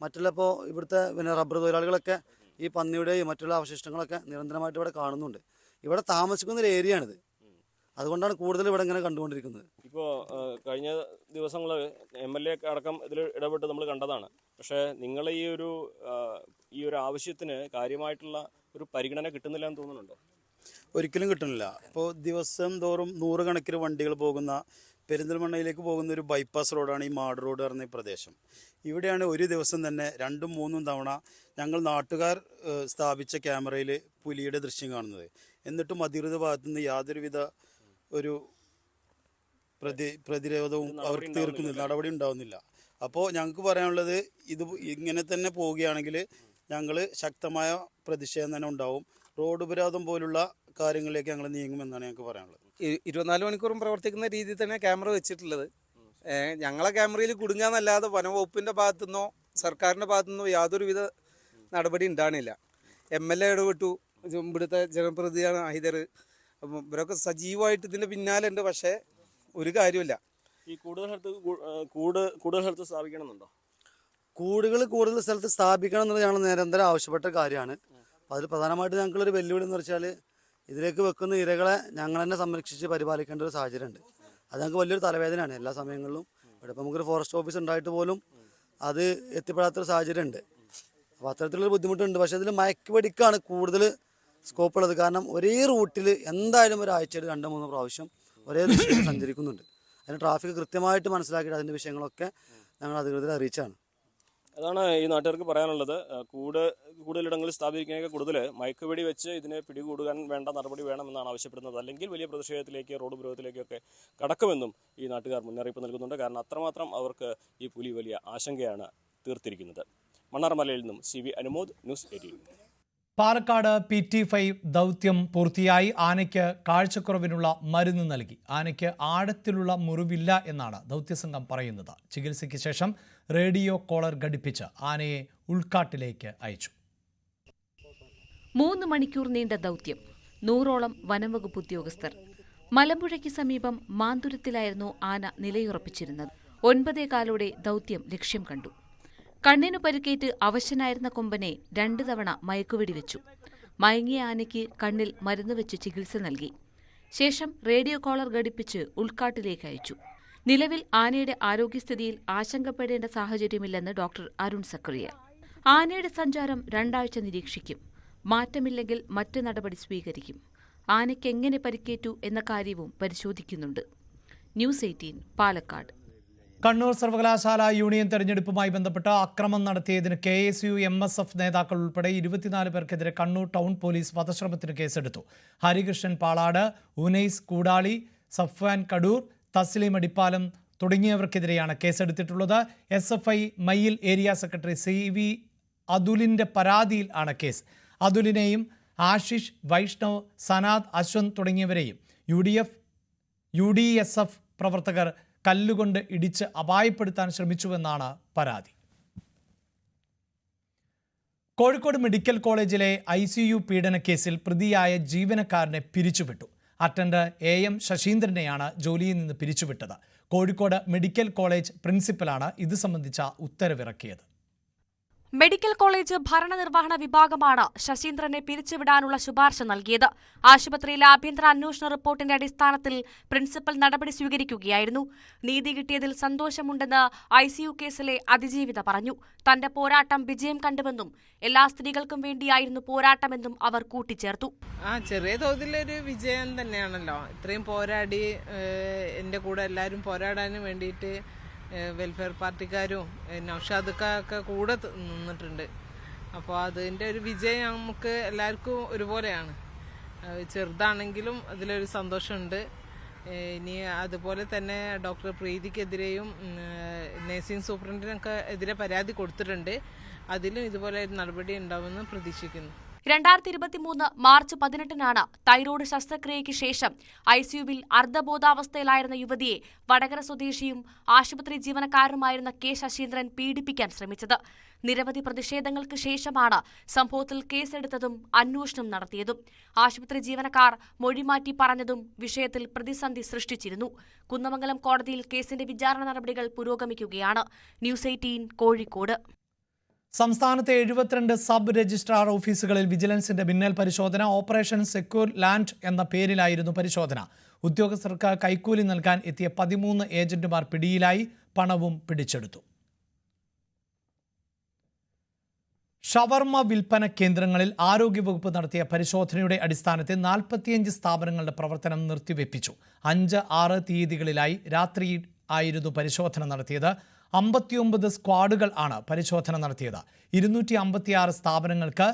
മറ്റുള്ള ഇപ്പോൾ ഇവിടുത്തെ റബ്ബർ തൊഴിലാളികളൊക്കെ ഈ പന്നിയുടെയും മറ്റുള്ള അവശിഷ്ടങ്ങളൊക്കെ നിരന്തരമായിട്ട് ഇവിടെ കാണുന്നുണ്ട്. ഇവിടെ താമസിക്കുന്ന ഒരു ഏരിയയാണിത്. അതുകൊണ്ടാണ് കൂടുതൽ ഇവിടെ ഇങ്ങനെ കണ്ടുകൊണ്ടിരിക്കുന്നത്. ഇപ്പോൾ കഴിഞ്ഞ ദിവസങ്ങൾ MLA അടക്കം ഇതിൽ ഇടപെട്ട് നമ്മൾ കണ്ടതാണ്. പക്ഷേ നിങ്ങൾ ഈ ഒരു ആവശ്യത്തിന് കാര്യമായിട്ടുള്ള ഒരു പരിഗണന കിട്ടുന്നില്ല എന്ന് തോന്നുന്നുണ്ടോ? ഒരിക്കലും കിട്ടുന്നില്ല. ഇപ്പോൾ ദിവസം തോറും 100 കണക്കിന് വണ്ടികൾ പോകുന്ന പെരിന്തൽമണ്ണയിലേക്ക് പോകുന്ന ഒരു ബൈപ്പാസ് റോഡാണ് ഈ മാട് റോഡ് പറഞ്ഞ പ്രദേശം. ഇവിടെയാണ് ഒരു ദിവസം തന്നെ 2-3 തവണ ഞങ്ങൾ നാട്ടുകാർ സ്ഥാപിച്ച ക്യാമറയിൽ പുലിയുടെ ദൃശ്യം കാണുന്നത്. എന്നിട്ടും അധികൃത ഭാഗത്തു നിന്ന് യാതൊരുവിധ ഒരു പ്രതിരോധവും അവർക്ക് തീർക്കുന്നില്ല, നടപടി ഉണ്ടാവുന്നില്ല. അപ്പോൾ ഞങ്ങൾക്ക് പറയാനുള്ളത് ഇത് ഇങ്ങനെ തന്നെ പോവുകയാണെങ്കിൽ ഞങ്ങൾ ശക്തമായ പ്രതിഷേധം തന്നെ ഉണ്ടാവും. റോഡ് ഉപരോധം പോലുള്ള കാര്യങ്ങളിലേക്ക് ഞങ്ങൾ നീങ്ങുമെന്നാണ് ഞങ്ങൾക്ക് പറയാനുള്ളത്. 24 മണിക്കൂറും പ്രവർത്തിക്കുന്ന രീതിയിൽ തന്നെ ക്യാമറ വെച്ചിട്ടുള്ളത്. ഞങ്ങളെ ക്യാമറയിൽ കുടുങ്ങാന്നല്ലാതെ വനംവകുപ്പിൻ്റെ ഭാഗത്തുനിന്നോ സർക്കാരിൻ്റെ ഭാഗത്തുനിന്നോ യാതൊരുവിധ നടപടി ഉണ്ടാകുന്നില്ല. MLA ഇടപെട്ടു, ഇവിടുത്തെ ജനപ്രതിനിധിയാണ് ഹൈദർ. അപ്പം ഇവരൊക്കെ സജീവമായിട്ട് ഇതിൻ്റെ പിന്നാലെ ഉണ്ട്, പക്ഷേ ഒരു കാര്യമില്ല. ഈ കൂടുതൽ സ്ഥലത്ത് സ്ഥാപിക്കണമെന്നുണ്ടോ? കൂടുതൽ സ്ഥലത്ത് സ്ഥാപിക്കണം എന്നുള്ളത് ഞങ്ങൾ നിരന്തരം ആവശ്യപ്പെട്ട കാര്യമാണ്. അപ്പോൾ അതിൽ പ്രധാനമായിട്ട് ഞങ്ങൾക്കൊരു വെല്ലുവിളി എന്ന് വെച്ചാൽ ഇതിലേക്ക് വെക്കുന്ന ഇരകളെ ഞങ്ങൾ തന്നെ സംരക്ഷിച്ച് പരിപാലിക്കേണ്ട ഒരു സാഹചര്യമുണ്ട്. അത് ഞങ്ങൾക്ക് വലിയൊരു തലവേദനയാണ് എല്ലാ സമയങ്ങളിലും. ഇവിടെ ഇപ്പോൾ നമുക്കൊരു ഫോറസ്റ്റ് ഓഫീസ് ഉണ്ടായിട്ട് പോലും അത് എത്തിപ്പെടാത്തൊരു സാഹചര്യം ഉണ്ട്. അപ്പോൾ അത്തരത്തിലുള്ള ബുദ്ധിമുട്ടുണ്ട്. പക്ഷേ ഇതിൽ മയക്കുവെടിക്കാണ് കൂടുതൽ സ്കോപ്പ് ഉള്ളത്. കാരണം ഒരേ റൂട്ടിൽ എന്തായാലും ഒരാഴ്ചയിൽ 2-3 പ്രാവശ്യം ഒരേ ദിശയിൽ സഞ്ചരിക്കുന്നുണ്ട്. അതിന് ട്രാഫിക് കൃത്യമായിട്ട് മനസ്സിലാക്കിയിട്ട് അതിൻ്റെ വിഷയങ്ങളൊക്കെ ഞങ്ങൾ അധികൃതരെ അറിയിച്ചാണ്. അതാണ് ഈ നാട്ടുകാർക്ക് പറയാനുള്ളത്. കൂടുതലിടങ്ങളിൽ സ്ഥാപിക്കുന്നതിനൊക്കെ കൂടുതൽ മയക്കുവെടി വെച്ച് ഇതിനെ പിടികൂടാൻ വേണ്ട നടപടി വേണമെന്നാണ് ആവശ്യപ്പെടുന്നത്. അല്ലെങ്കിൽ വലിയ പ്രതിഷേധത്തിലേക്ക്, റോഡ് ഉപരോധത്തിലേക്കൊക്കെ കടക്കുമെന്നും ഈ നാട്ടുകാർ മുന്നറിയിപ്പ് നൽകുന്നുണ്ട്. കാരണം അത്രമാത്രം അവർക്ക് ഈ പുലി വലിയ ആശങ്കയാണ് തീർത്തിരിക്കുന്നത്. മണ്ണാർമലയിൽ നിന്നും CV Anumod, news 18. Palakkad PT5 ദൗത്യം പൂർത്തിയായി. ആനയ്ക്ക് കാഴ്ചക്കുറവിനുള്ള മരുന്ന് നൽകി. ആനയ്ക്ക് ആഴത്തിലുള്ള മുറിവില്ല എന്നാണ് ദൗത്യസംഘം പറയുന്നത്. ചികിത്സയ്ക്ക് ശേഷം റേഡിയോ കോളർ ഘടിപ്പിച്ച് ആനയെ ഉൾക്കാട്ടിലേക്ക് അയച്ചു. 3 മണിക്കൂർ നീണ്ട ദൗത്യം. 100ഓളം വനംവകുപ്പ് ഉദ്യോഗസ്ഥർ. മലമ്പുഴയ്ക്ക് സമീപം മാന്തുരത്തിലായിരുന്നു ആന നിലയുറപ്പിച്ചിരുന്നത്. 9:15 ദൗത്യം ലക്ഷ്യം കണ്ടു. കണ്ണിനു പരിക്കേറ്റ് അവശനായിരുന്ന കൊമ്പനെ 2 തവണ മയക്കുവെടി വെച്ചു. മയങ്ങിയ ആനയ്ക്ക് കണ്ണിൽ മരുന്ന് വെച്ച് ചികിത്സ നൽകി. ശേഷം റേഡിയോ കോളർ ഘടിപ്പിച്ച് ഉൾക്കാട്ടിലേക്ക് അയച്ചു. നിലവിൽ ആനയുടെ ആരോഗ്യസ്ഥിതിയിൽ ആശങ്കപ്പെടേണ്ട സാഹചര്യമില്ലെന്ന് ഡോക്ടർ അരുൺ സക്കറിയ. ആനയുടെ സഞ്ചാരം 2 ആഴ്ച നിരീക്ഷിക്കും. മാറ്റമില്ലെങ്കിൽ മറ്റ് നടപടി സ്വീകരിക്കും. ആനയ്ക്ക് എങ്ങനെ പരിക്കേറ്റു എന്ന കാര്യവും പരിശോധിക്കുന്നുണ്ട്. ന്യൂസ് 18 പാലക്കാട്. കണ്ണൂർ സർവകലാശാല യൂണിയൻ തെരഞ്ഞെടുപ്പുമായി ബന്ധപ്പെട്ട് അക്രമം നടത്തിയതിന് KSU MSF നേതാക്കൾ ഉൾപ്പെടെ 24 പേർക്കെതിരെ കണ്ണൂർ ടൗൺ പോലീസ് വധശ്രമത്തിന് കേസെടുത്തു. ഹരികൃഷ്ണൻ പാളാട്, ഉനൈസ് കൂടാളി, സഫ്വാൻ കടൂർ, തസ്ലീം അടിപ്പാലം തുടങ്ങിയവർക്കെതിരെയാണ് കേസെടുത്തിട്ടുള്ളത്. SFI Mayyil area secretary CV അതുലിന്റെ പരാതിയിൽ ആണ് കേസ്. അതുലിനെയും ആശിഷ്, വൈഷ്ണവ്, സനാദ്, അശ്വന്ത് തുടങ്ങിയവരെയും UDSF പ്രവർത്തകർ കല്ലുകൊണ്ട് ഇടിച്ച് അപായപ്പെടുത്താൻ ശ്രമിച്ചുവെന്നാണ് പരാതി. കോഴിക്കോട് മെഡിക്കൽ കോളേജിലെ ICU പീഡനക്കേസിൽ പ്രതിയായ ജീവനക്കാരനെ പിരിച്ചുവിട്ടു. അറ്റൻഡർ AM ശശീന്ദ്രനെയാണ് ജോലിയിൽ നിന്ന് പിരിച്ചുവിട്ടത്. കോഴിക്കോട് മെഡിക്കൽ കോളേജ് പ്രിൻസിപ്പലാണ് ഇത് സംബന്ധിച്ച ഉത്തരവിറക്കിയത്. മെഡിക്കൽ കോളേജ് ഭരണനിർവഹണ വിഭാഗമാണ് ശശീന്ദ്രനെ പിരിച്ചുവിടാനുള്ള ശുപാർശ നൽകിയത്. ആശുപത്രിയിലെ ആഭ്യന്തര അന്വേഷണ റിപ്പോർട്ടിന്റെ അടിസ്ഥാനത്തിൽ പ്രിൻസിപ്പൽ നടപടി സ്വീകരിക്കുകയായിരുന്നു. നീതി കിട്ടിയതിൽ സന്തോഷമുണ്ടെന്ന് ICU കേസിലെ അതിജീവിത പറഞ്ഞു. തന്റെ പോരാട്ടം വിജയം കണ്ടുവെന്നും എല്ലാ സ്ത്രീകൾക്കും വേണ്ടിയായിരുന്നു പോരാട്ടമെന്നും അവർ കൂട്ടിച്ചേർത്തു. ചെറിയ തോതിലൊരു വിജയം തന്നെയാണല്ലോ. ഇത്രയും പോരാടി എന്റെ കൂടെ എല്ലാവരും പോരാടാനും വേണ്ടിയിട്ട് വെൽഫെയർ പാർട്ടിക്കാരും നൗഷാദൊക്കെ കൂടെ നിന്നിട്ടുണ്ട്. അപ്പോൾ അതിൻ്റെ ഒരു വിജയം നമുക്ക് എല്ലാവർക്കും ഒരുപോലെയാണ്. ചെറുതാണെങ്കിലും അതിലൊരു സന്തോഷമുണ്ട്. ഇനി അതുപോലെ തന്നെ ഡോക്ടർ പ്രീതിക്കെതിരെയും നഴ്സിംഗ് സൂപ്രണ്ടിനൊക്കെ എതിരെ പരാതി കൊടുത്തിട്ടുണ്ട്. അതിലും ഇതുപോലെ ഒരു നടപടി ഉണ്ടാവുമെന്ന് പ്രതീക്ഷിക്കുന്നു. 2023 മാർച്ച് 18-നാണ് തൈറോയ്ഡ് ശസ്ത്രക്രിയയ്ക്ക് ശേഷം ICUവിൽ അർദ്ധബോധാവസ്ഥയിലായിരുന്ന യുവതിയെ വടകര സ്വദേശിയും ആശുപത്രി ജീവനക്കാരനുമായിരുന്ന K ശശീന്ദ്രൻ പീഡിപ്പിക്കാൻ ശ്രമിച്ചത്. നിരവധി പ്രതിഷേധങ്ങൾക്ക് ശേഷമാണ് സംഭവത്തിൽ കേസെടുത്തതും അന്വേഷണം നടത്തിയതും. ആശുപത്രി ജീവനക്കാർ മൊഴിമാറ്റി പറഞ്ഞതും വിഷയത്തിൽ പ്രതിസന്ധി സൃഷ്ടിച്ചിരുന്നു. കുന്നമംഗലം കോടതിയിൽ കേസിന്റെ വിചാരണ നടപടികൾ പുരോഗമിക്കുകയാണ്. ന്യൂസ് 18 കോഴിക്കോട്. സംസ്ഥാനത്തെ 72 സബ് രജിസ്ട്രാർ ഓഫീസുകളിൽ വിജിലൻസിന്റെ മിന്നൽ പരിശോധന. ഓപ്പറേഷൻ സെക്യൂർ ലാൻഡ് എന്ന പേരിലായിരുന്നു പരിശോധന. ഉദ്യോഗസ്ഥർക്ക് കൈക്കൂലി നൽകാൻ എത്തിയ 13 ഏജന്റുമാർ പിടിയിലായി. പണവും പിടിച്ചെടുത്തു. ഷവർമ വിൽപ്പന കേന്ദ്രങ്ങളിൽ ആരോഗ്യവകുപ്പ് നടത്തിയ പരിശോധനയുടെ അടിസ്ഥാനത്തിൽ 45 സ്ഥാപനങ്ങളുടെ പ്രവർത്തനം നിർത്തിവെപ്പിച്ചു. 5, 6 തീയതികളിലായി രാത്രി ആയിരുന്നു പരിശോധന നടത്തിയത്. 59 സ്ക്വാഡുകൾ ആണ് പരിശോധന നടത്തിയത്. 256 സ്ഥാപനങ്ങൾക്ക്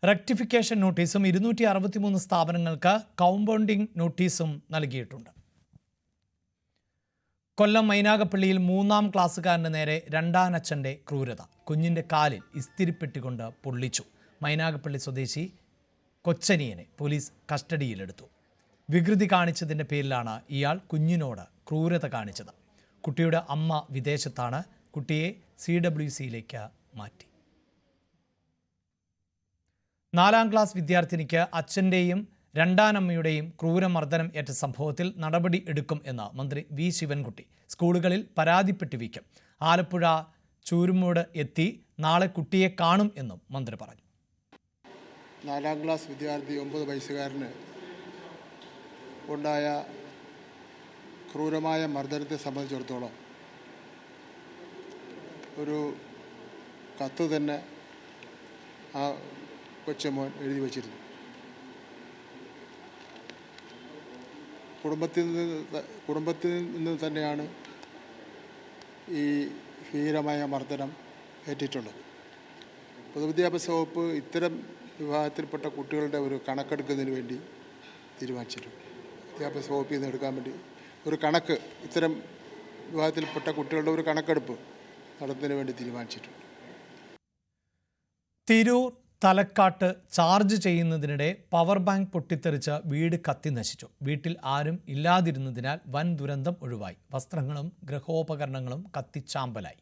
റെക്ടിഫിക്കേഷൻ നോട്ടീസും 263 സ്ഥാപനങ്ങൾക്ക് കൗമ്പൗണ്ടിംഗ് നോട്ടീസും നൽകിയിട്ടുണ്ട്. കൊല്ലം മൈനാഗപ്പള്ളിയിൽ 3ാം ക്ലാസ്സുകാരന് നേരെ രണ്ടാനച്ഛൻ്റെ ക്രൂരത. കുഞ്ഞിൻ്റെ കാലിൽ ഇസ്തിരിപ്പെട്ടിക്കൊണ്ട് പൊള്ളിച്ചു. മൈനാഗപ്പള്ളി സ്വദേശി കൊച്ചനിയനെ പോലീസ് കസ്റ്റഡിയിലെടുത്തു. വികൃതി കാണിച്ചതിൻ്റെ പേരിലാണ് ഇയാൾ കുഞ്ഞിനോട് ക്രൂരത കാണിച്ചത്. കുട്ടിയുടെ അമ്മ വിദേശത്താണ്. കുട്ടിയെ CWCയിലേക്ക് മാറ്റി. 4ാം ക്ലാസ് വിദ്യാർത്ഥിനിക്ക് അച്ഛൻ്റെയും രണ്ടാനമ്മയുടെയും ക്രൂരമർദ്ദനം ഏറ്റ സംഭവത്തിൽ നടപടി എടുക്കും എന്ന് മന്ത്രി വി ശിവൻകുട്ടി. സ്കൂളുകളിൽ പരാതിപ്പെട്ട് വയ്ക്കും. ആലപ്പുഴ ചൂരുമൂട് എത്തി നാളെ കുട്ടിയെ കാണും എന്നും മന്ത്രി പറഞ്ഞു. 4ാം ക്ലാസ് വിദ്യാർത്ഥി 9 വയസ്സുകാരന് ഉണ്ടായ ക്രൂരമായ മർദ്ദനത്തെ സംബന്ധിച്ചിടത്തോളം ഒരു കത്ത് തന്നെ ആ കൊച്ചുമോൻ എഴുതി വച്ചിരുന്നു. കുടുംബത്തിൽ നിന്ന് തന്നെയാണ് ഈ ഭീകരമായ മർദ്ദനം ഏറ്റിട്ടുള്ളത്. പൊതുവിദ്യാഭ്യാസ വകുപ്പ് ഇത്തരം വിഭാഗത്തിൽപ്പെട്ട കുട്ടികളുടെ ഒരു കണക്കെടുക്കുന്നതിന് വേണ്ടി തീരുമാനിച്ചിട്ടുണ്ട്. വിദ്യാഭ്യാസ വകുപ്പിൽ നിന്ന് എടുക്കാൻ വേണ്ടി ഒരു കണക്ക്, ഇത്തരം വിഭാഗത്തിൽപ്പെട്ട കുട്ടികളുടെ ഒരു കണക്കെടുപ്പ് നടത്തുന്നതിന് വേണ്ടി തീരുമാനിച്ചിട്ടുണ്ട്. തിരൂർ തലക്കാട്ട് ചാർജ് ചെയ്യുന്നതിനിടെ പവർ ബാങ്ക് പൊട്ടിത്തെറിച്ച് വീട് കത്തി നശിച്ചു. വീട്ടിൽ ആരും ഇല്ലാതിരുന്നതിനാൽ വൻ ദുരന്തം ഒഴിവായി. വസ്ത്രങ്ങളും ഗൃഹോപകരണങ്ങളും കത്തിച്ചാമ്പലായി.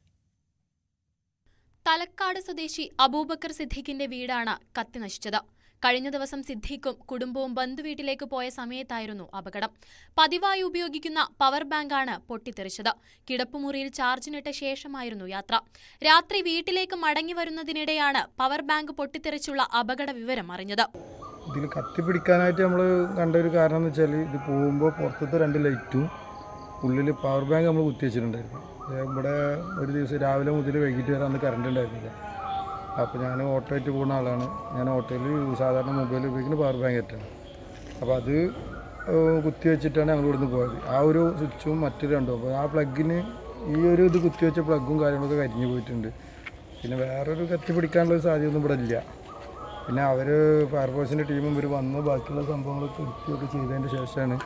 തലക്കാട് സ്വദേശി അബൂബക്കർ സിദ്ദീഖിന്റെ വീടാണ് കത്തി നശിച്ചത്. കഴിഞ്ഞ ദിവസം സിദ്ദീഖും കുടുംബവും ബന്ധുവീട്ടിലേക്ക് പോയ സമയത്തായിരുന്നു അപകടം. പതിവായി ഉപയോഗിക്കുന്ന പവർ ബാങ്കാണ് പൊട്ടിത്തെറിച്ചത്. കിടപ്പുമുറിയിൽ ചാർജിനിട്ട ശേഷമായിരുന്നു യാത്ര. രാത്രി വീട്ടിലേക്ക് മടങ്ങി വരുന്നതിനിടെയാണ് പവർ ബാങ്ക് പൊട്ടിത്തെറിച്ചുള്ള അപകട വിവരം അറിഞ്ഞത്. ഇതിൽ കത്തിപ്പിടിക്കാനായിട്ട് നമ്മൾ കണ്ട ഒരു കാരണം എന്ന് വെച്ചാൽ, ഇത് പോകുമ്പോൾ പുറത്തത്തെ 2 ലൈറ്റും ഉള്ളിൽ പവർ ബാങ്ക് നമ്മൾ കുത്തിവെച്ചിട്ടുണ്ടായിരുന്നു. ഇവിടെ ഒരു ദിവസം രാവിലെ മുതൽ വൈകിട്ട് വരെ അന്ന് കറണ്ട് ഉണ്ടായിരുന്നില്ല. അപ്പോൾ ഞാൻ ഓട്ടോ ആയിട്ട് പോകുന്ന ആളാണ്. ഞാൻ ഓട്ടോയിൽ സാധാരണ മൊബൈൽ ഉപയോഗിക്കുന്ന പവർ ബാങ്ക് ആയിട്ടാണ്. അപ്പോൾ അത് കുത്തി വെച്ചിട്ടാണ് ഞങ്ങൾ ഇവിടുന്ന് പോയത്. ആ ഒരു സ്വിച്ചും മറ്റൊരു 2. അപ്പോൾ ആ പ്ലഗിന് ഈ ഒരു ഇത് കുത്തിവെച്ച പ്ലഗും കാര്യങ്ങളൊക്കെ കരിഞ്ഞു പോയിട്ടുണ്ട്. പിന്നെ വേറൊരു കത്തി പിടിക്കാനുള്ളൊരു സാധ്യതയൊന്നും ഇവിടെ ഇല്ല. പിന്നെ അവർ ഫയർഫോഴ്സിൻ്റെ ടീമും ഇവർ വന്ന് ബാക്കിയുള്ള സംഭവങ്ങളൊക്കെ വൃത്തിയൊക്കെ ചെയ്തതിൻ്റെ ശേഷമാണ്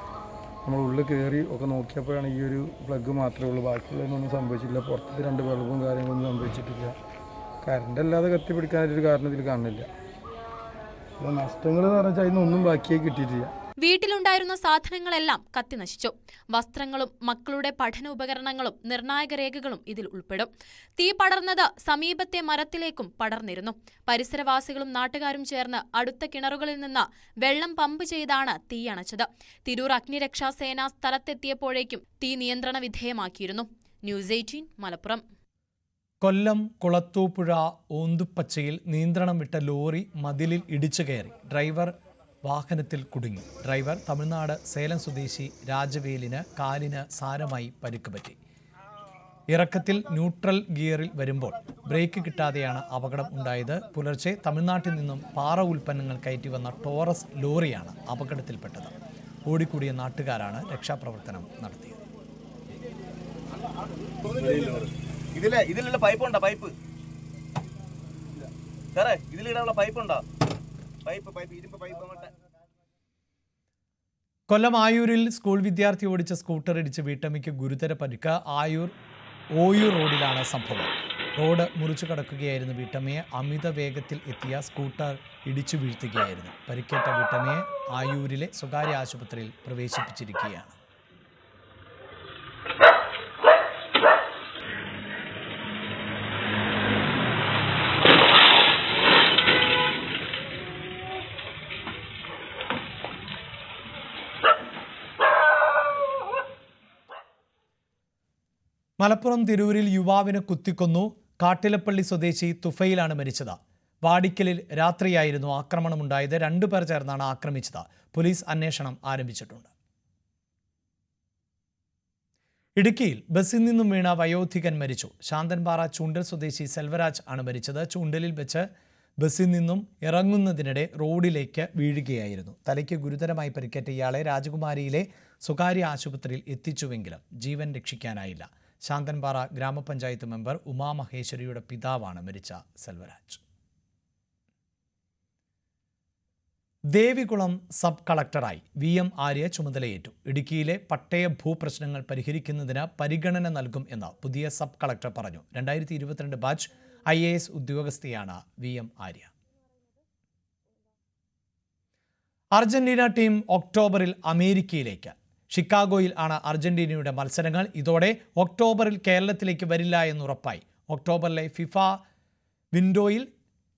നമ്മൾ ഉള്ളിൽ കയറി ഒക്കെ നോക്കിയപ്പോഴാണ് ഈ ഒരു പ്ലഗ് മാത്രമേ ഉള്ളൂ. ബാക്കിയുള്ളതൊന്നും സംഭവിച്ചില്ല. പുറത്ത് 2 ബൾബും കാര്യങ്ങളൊന്നും സംഭവിച്ചിട്ടില്ല. കറണ്ട് അല്ലാതെ കത്തിപ്പിടിക്കാനായിട്ടൊരു കാരണം ഇതിൽ കാണുന്നില്ല. നഷ്ടങ്ങൾ എന്ന് പറഞ്ഞാൽ അതിനൊന്നും ബാക്കിയായി കിട്ടിയിട്ടില്ല. വീട്ടിലുണ്ടായിരുന്ന സാധനങ്ങളെല്ലാം കത്തി നശിച്ചു. വസ്ത്രങ്ങളും മക്കളുടെ പഠന ഉപകരണങ്ങളും നിർണായക രേഖകളും ഇതിൽ ഉൾപ്പെടും. തീ പടർന്നത് സമീപത്തെ മരത്തിലേക്കും പടർന്നിരുന്നു. പരിസരവാസികളും നാട്ടുകാരും ചേർന്ന് അടുത്ത കിണറുകളിൽ നിന്ന് വെള്ളം പമ്പ് ചെയ്താണ് തീയണച്ചത്. തിരൂർ അഗ്നിരക്ഷാസേന സ്ഥലത്തെത്തിയപ്പോഴേക്കും തീ നിയന്ത്രണ വിധേയമാക്കിയിരുന്നു. ന്യൂസ് 18 മലപ്പുറം. കൊല്ലം കുളത്തൂപ്പുഴ ഓന്തുപ്പച്ചയിൽ നിയന്ത്രണം വിട്ട ലോറി മതിലിൽ ഇടിച്ചു കയറി. ഡ്രൈവർ വാഹനത്തിൽ കുടുങ്ങി. ഡ്രൈവർ തമിഴ്നാട് സേലം സ്വദേശി രാജവേലിന് കാലിന് സാരമായി പരിക്ക് പറ്റി. ഇറക്കത്തിൽ ന്യൂട്രൽ ഗിയറിൽ വരുമ്പോൾ ബ്രേക്ക് കിട്ടാതെയാണ് അപകടം ഉണ്ടായത്. പുലർച്ചെ തമിഴ്നാട്ടിൽ നിന്നും പാറ ഉൽപ്പന്നങ്ങൾ കയറ്റി വന്ന ടോറസ് ലോറിയാണ് അപകടത്തിൽപ്പെട്ടത്. ഓടിക്കൂടിയ നാട്ടുകാരാണ് രക്ഷാപ്രവർത്തനം നടത്തിയത്. ഇതിലുള്ള പൈപ്പ് ഉണ്ടോ? പൈപ്പ് സാറേ, ഇതിലിടാനുള്ള പൈപ്പ് ഉണ്ടോ? ഇരുമ്പ് പൈപ്പ് അങ്ങോട്ട്. കൊല്ലം ആയൂരിൽ സ്കൂൾ വിദ്യാർത്ഥി ഓടിച്ച സ്കൂട്ടർ ഇടിച്ച് വീട്ടമ്മയ്ക്ക് ഗുരുതര പരിക്ക്. ഓയൂർ റോഡിലാണ് സംഭവം. റോഡ് മുറിച്ചു കടക്കുകയായിരുന്നു വീട്ടമ്മയെ. അമിത വേഗത്തിൽ എത്തിയ സ്കൂട്ടർ ഇടിച്ചു വീഴ്ത്തുകയായിരുന്നു. പരിക്കേറ്റ വീട്ടമ്മയെ ആയൂരിലെ സ്വകാര്യ ആശുപത്രിയിൽ പ്രവേശിപ്പിച്ചിരിക്കുകയാണ്. മലപ്പുറം തിരൂരിൽ യുവാവിനെ കുത്തിക്കൊന്നു. കാട്ടിലപ്പള്ളി സ്വദേശി തുഫയിലാണ് മരിച്ചത്. വാടിക്കലിൽ രാത്രിയായിരുന്നു ആക്രമണമുണ്ടായത്. 2 പേർ ചേർന്നാണ് ആക്രമിച്ചത്. പോലീസ് അന്വേഷണം ആരംഭിച്ചിട്ടുണ്ട്. ഇടുക്കിയിൽ ബസ്സിൽ നിന്നും വീണ വയോധികൻ മരിച്ചു. ശാന്തൻപാറ ചൂണ്ടൽ സ്വദേശി സെൽവരാജ് ആണ് മരിച്ചത്. ചൂണ്ടലിൽ വെച്ച് ബസ്സിൽ നിന്നും ഇറങ്ങുന്നതിനിടെ റോഡിലേക്ക് വീഴുകയായിരുന്നു. തലയ്ക്ക് ഗുരുതരമായി പരിക്കേറ്റ ഇയാളെ രാജകുമാരിയിലെ സ്വകാര്യ ആശുപത്രിയിൽ എത്തിച്ചുവെങ്കിലും ജീവൻ രക്ഷിക്കാനായില്ല. ശാന്തൻപാറ ഗ്രാമപഞ്ചായത്ത് മെമ്പർ ഉമാമഹേശ്വരിയുടെ പിതാവാണ് മരിച്ച സെൽവരാജ്. ദേവികുളം സബ് കളക്ടറായി VM ആര്യ ചുമതലയേറ്റു. ഇടുക്കിയിലെ പട്ടയ ഭൂപ്രശ്നങ്ങൾ പരിഹരിക്കുന്നതിന് പരിഗണന നൽകും എന്ന് പുതിയ സബ് കളക്ടർ പറഞ്ഞു. 2022 batch IAS ഉദ്യോഗസ്ഥയാണ് VM Arya. Argentina team ഒക്ടോബറിൽ അമേരിക്കയിലേക്ക്. ഷിക്കാഗോയിൽ ആണ് അർജന്റീനയുടെ മത്സരങ്ങൾ. ഇതോടെ ഒക്ടോബറിൽ കേരളത്തിലേക്ക് വരില്ല എന്നുറപ്പായി. ഒക്ടോബറിലെ ഫിഫ വിൻഡോയിൽ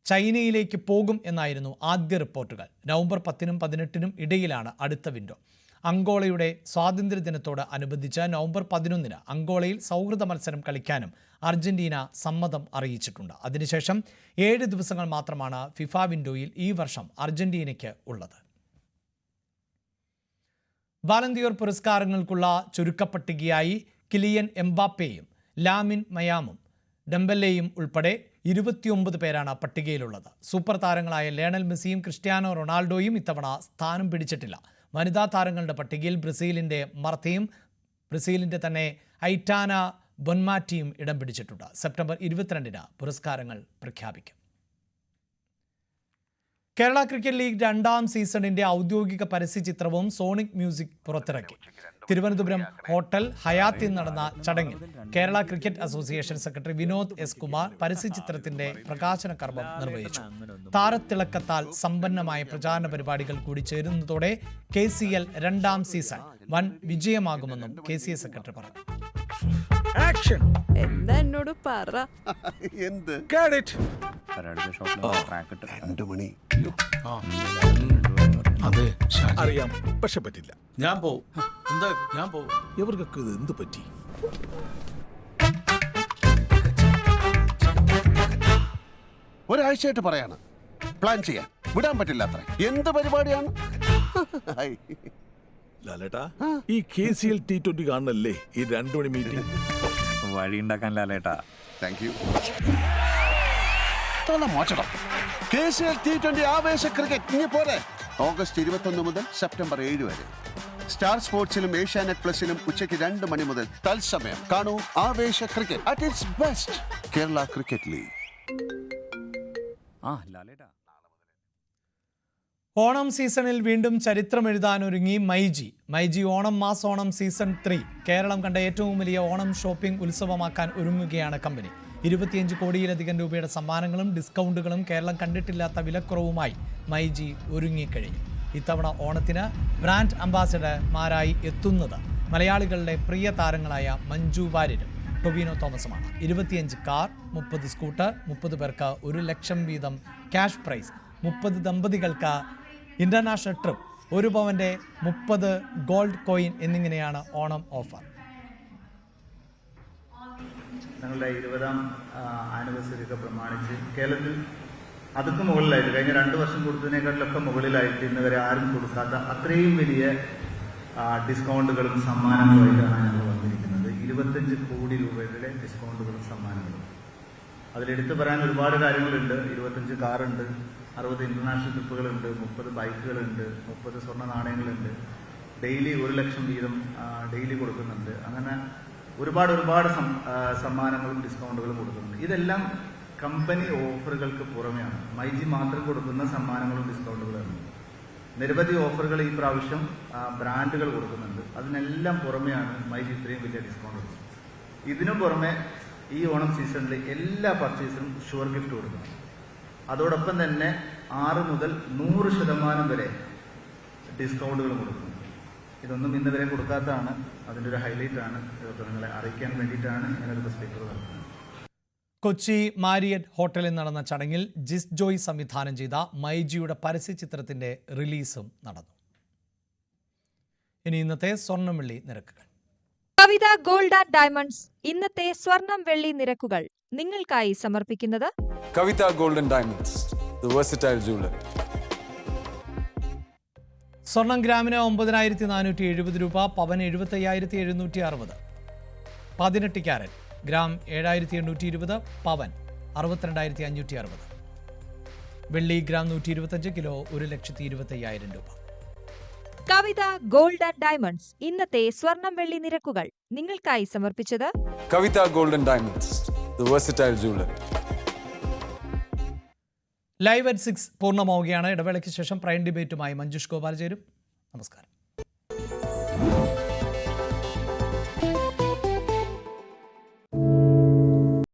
ചൈനയിലേക്ക് പോകും എന്നായിരുന്നു ആദ്യ റിപ്പോർട്ടുകൾ. നവംബർ 10-നും 18-നും ഇടയിലാണ് അടുത്ത വിൻഡോ. അങ്കോളയുടെ സ്വാതന്ത്ര്യദിനത്തോട് അനുബന്ധിച്ച് നവംബർ 11-ന് അങ്കോളയിൽ സൗഹൃദ മത്സരം കളിക്കാനും അർജന്റീന സമ്മതം അറിയിച്ചിട്ടുണ്ട്. അതിനുശേഷം 7 ദിവസങ്ങൾ മാത്രമാണ് ഫിഫ വിൻഡോയിൽ ഈ വർഷം അർജന്റീനയ്ക്ക് ഉള്ളത്. ബാലന്തിയോർ പുരസ്കാരങ്ങൾക്കുള്ള ചുരുക്കപ്പട്ടികയായി കിലിയൻ എംബാപ്പയും ലാമിൻ മയാമും ഡെംബെല്ലയും ഉൾപ്പെടെ 29 പേരാണ് പട്ടികയിലുള്ളത്. സൂപ്പർ താരങ്ങളായ ലയണൽ മെസ്സിയും ക്രിസ്ത്യാനോ റൊണാൾഡോയും ഇത്തവണ സ്ഥാനം പിടിച്ചിട്ടില്ല. വനിതാ താരങ്ങളുടെ പട്ടികയിൽ ബ്രസീലിൻ്റെ മർത്തയും ബ്രസീലിൻ്റെ തന്നെ ഐറ്റാന ബൊൻമാറ്റിയും ഇടം പിടിച്ചിട്ടുണ്ട്. സെപ്റ്റംബർ 22-ന് പുരസ്കാരങ്ങൾ പ്രഖ്യാപിക്കും. കേരള ക്രിക്കറ്റ് ലീഗ് 2ാം സീസണിന്റെ ഔദ്യോഗിക പരസ്യചിത്രവും സോണിക് മ്യൂസിക് പുറത്തിറക്കി. തിരുവനന്തപുരം ഹോട്ടൽ ഹയാത്തിൽ നടന്ന ചടങ്ങിൽ Kerala cricket association secretary Vinod S Kumar പരസ്യചിത്രത്തിന്റെ പ്രകാശന കർമ്മം നിർവഹിച്ചു. താരത്തിളക്കത്താൽ സമ്പന്നമായ പ്രചാരണ പരിപാടികൾ കൂടി ചേരുന്നതോടെ KCL 2ാം സീസൺ വൻ വിജയമാകുമെന്നും KCA സെക്രട്ടറി പറഞ്ഞു. എന്നോട് പറ എന്ത് അറിയാം, പക്ഷെ പറ്റില്ല. ഞാൻ പോവും. എന്താ ഞാൻ പോവും. ഇവർക്കൊക്കെ ഇത് എന്ത് പറ്റി? ഒരാഴ്ചയായിട്ട് പറയാണ് പ്ലാൻ ചെയ്യാൻ വിടാൻ പറ്റില്ല. അത്ര എന്ത് പരിപാടിയാണ് ലാലേട്ടാ? ഈ KCL T20 കാണണല്ലേ ഈ 2 മണി മീറ്റിംഗ്? വഴി ഉണ്ടാക്കാൻ ലാലേട്ടാ. Thank you. മോശം KCL T20 ആവേശ ക്രിക്കറ്റ് ഇനി പോരെ. ഓഗസ്റ്റ് 21 മുതൽ സെപ്റ്റംബർ 7 വരെ സ്റ്റാർ സ്പോർട്സിലും ഏഷ്യാനെറ്റ് പ്ലസിലും ഉച്ചയ്ക്ക് 2 മണി മുതൽ തത്സമയം കാണൂ ആവേശ cricket at its best. Kerala cricket league. ലാലേട്ടാ. ഓണം സീസണിൽ വീണ്ടും ചരിത്രമെഴുതാനൊരുങ്ങി myG Onam mass Onam season 3 Keralam കണ്ട ഏറ്റവും വലിയ ഓണം ഷോപ്പിംഗ് ഉത്സവമാക്കാൻ ഒരുങ്ങുകയാണ് കമ്പനി. 25 കോടിയിലധികം രൂപയുടെ സമ്മാനങ്ങളും ഡിസ്കൗണ്ടുകളും കേരളം കണ്ടിട്ടില്ലാത്ത വിലക്കുറവുമായി മൈജി ഒരുങ്ങിക്കഴിഞ്ഞു. ഇത്തവണ ഓണത്തിന് ബ്രാൻഡ് അംബാസഡർമാരായി എത്തുന്നത് മലയാളികളുടെ പ്രിയ താരങ്ങളായ മഞ്ജു വാര്യരും ടൊവിനോ തോമസുമാണ്. 25 കാർ, 30 സ്കൂട്ടർ, 30 പേർക്ക് 1 ലക്ഷം വീതം ക്യാഷ് പ്രൈസ്, 30 ദമ്പതികൾക്ക് ഇന്റർനാഷണൽ ട്രിപ്പ്, 1 പവന്റെ 30 ഗോൾഡ് കോയിൻ എന്നിങ്ങനെയാണ് ഓണം ഓഫർ. ഞങ്ങളുടെ 20ാം ആനിവേഴ്സറി ഒക്കെ പ്രമാണിച്ച് കേരളത്തിൽ അതൊക്കെ മുകളിലായിട്ട് കഴിഞ്ഞ 2 വർഷം കൊടുത്തതിനേക്കാളിലൊക്കെ മുകളിലായിട്ട് ഇന്ന് വരെ ആരും കൊടുക്കാത്ത അത്രയും വലിയ ഡിസ്കൗണ്ടുകളും സമ്മാനങ്ങളുമായിട്ടാണ് ഞങ്ങൾ വന്നിരിക്കുന്നത്. 25 കോടി രൂപയുടെ ഡിസ്കൗണ്ടുകളും സമ്മാനങ്ങളും. അതിലെടുത്ത് പറയാൻ ഒരുപാട് കാര്യങ്ങളുണ്ട്. 25 കാറുണ്ട്, 60 ഇന്റർനാഷണൽ ട്രിപ്പുകളുണ്ട്, 30 ബൈക്കുകളുണ്ട്, 30 സ്വർണ്ണ നാണയങ്ങളുണ്ട്, ഡെയിലി 1 ലക്ഷം വീതം ഡെയിലി കൊടുക്കുന്നുണ്ട്. അങ്ങനെ ഒരുപാട് സമ്മാനങ്ങളും ഡിസ്കൗണ്ടുകളും കൊടുക്കുന്നുണ്ട്. ഇതെല്ലാം കമ്പനി ഓഫറുകൾക്ക് പുറമെയാണ്. മൈജി മാത്രം കൊടുക്കുന്ന സമ്മാനങ്ങളും ഡിസ്കൗണ്ടുകളും. നിരവധി ഓഫറുകൾ ഈ പ്രാവശ്യം ബ്രാൻഡുകൾ കൊടുക്കുന്നുണ്ട്. അതിനെല്ലാം പുറമെയാണ് മൈജി ഇത്രയും വലിയ ഡിസ്കൗണ്ട് കൊടുക്കുന്നത്. ഇതിനു പുറമെ ഈ ഓണം സീസണിൽ എല്ലാ പർച്ചേസിനും ഷുവർ ഗിഫ്റ്റ് കൊടുക്കുന്നു. അതോടൊപ്പം തന്നെ 6 മുതൽ 100% വരെ ഡിസ്കൗണ്ടുകളും കൊടുക്കുന്നു. ഇതൊന്നും ഇന്ന് വരെ കൊടുക്കാത്തതാണ്. അതിൻ്റെ ഒരു ഹൈലൈറ്റ് ആണ്. ഇതൊക്കെ നിങ്ങളെ അറിയിക്കാൻ വേണ്ടിയിട്ടാണ് ഇങ്ങനൊരു സ്പീക്കർ നടത്തുന്നത്. കൊച്ചി മാരിയറ്റ് ഹോട്ടലിൽ നടന്ന ചടങ്ങിൽ ജിസ് ജോയ് സംവിധാനം ചെയ്ത മൈജിയുടെ പരസ്യചിത്രത്തിന്റെ റിലീസും നടന്നു. ഇനി ഇന്നത്തെ സ്വർണം വെള്ളി നിരക്കുകൾ. കവിത ഗോൾഡ് ആൻഡ് ഡയമണ്ട്സ് ഇന്നത്തെ സ്വർണം വെള്ളി നിരക്കുകൾ നിങ്ങൾക്കായി സമർപ്പിക്കുന്നത് Kavitha gold and diamonds, the versatile jewellery. സ്വർണം ഗ്രാമിന് 9470 രൂപ, പവൻ 75,760, 18 ക്യാരറ്റ് ഗ്രാം 7820, പവൻ 62,560. വെള്ളി ഗ്രാം 125, കിലോ 1,25,000 രൂപ. കവിത ഗോൾഡ് ആൻഡ് ഡയമണ്ട്സ് ഇന്നത്തെ സ്വർണം വെള്ളി നിരക്കുകൾ നിങ്ങൾക്കായി സമർപ്പിച്ചത് Kavita Gold and Diamonds, the versatile jewelry. Live at 6 പൂർണ്ണമാവുകയാണ്. ഇടവേളയ്ക്ക് ശേഷം പ്രൈം ഡിബേറ്റുമായി മഞ്ജുഷ് ഗോപാൽ ചേരും. നമസ്കാരം.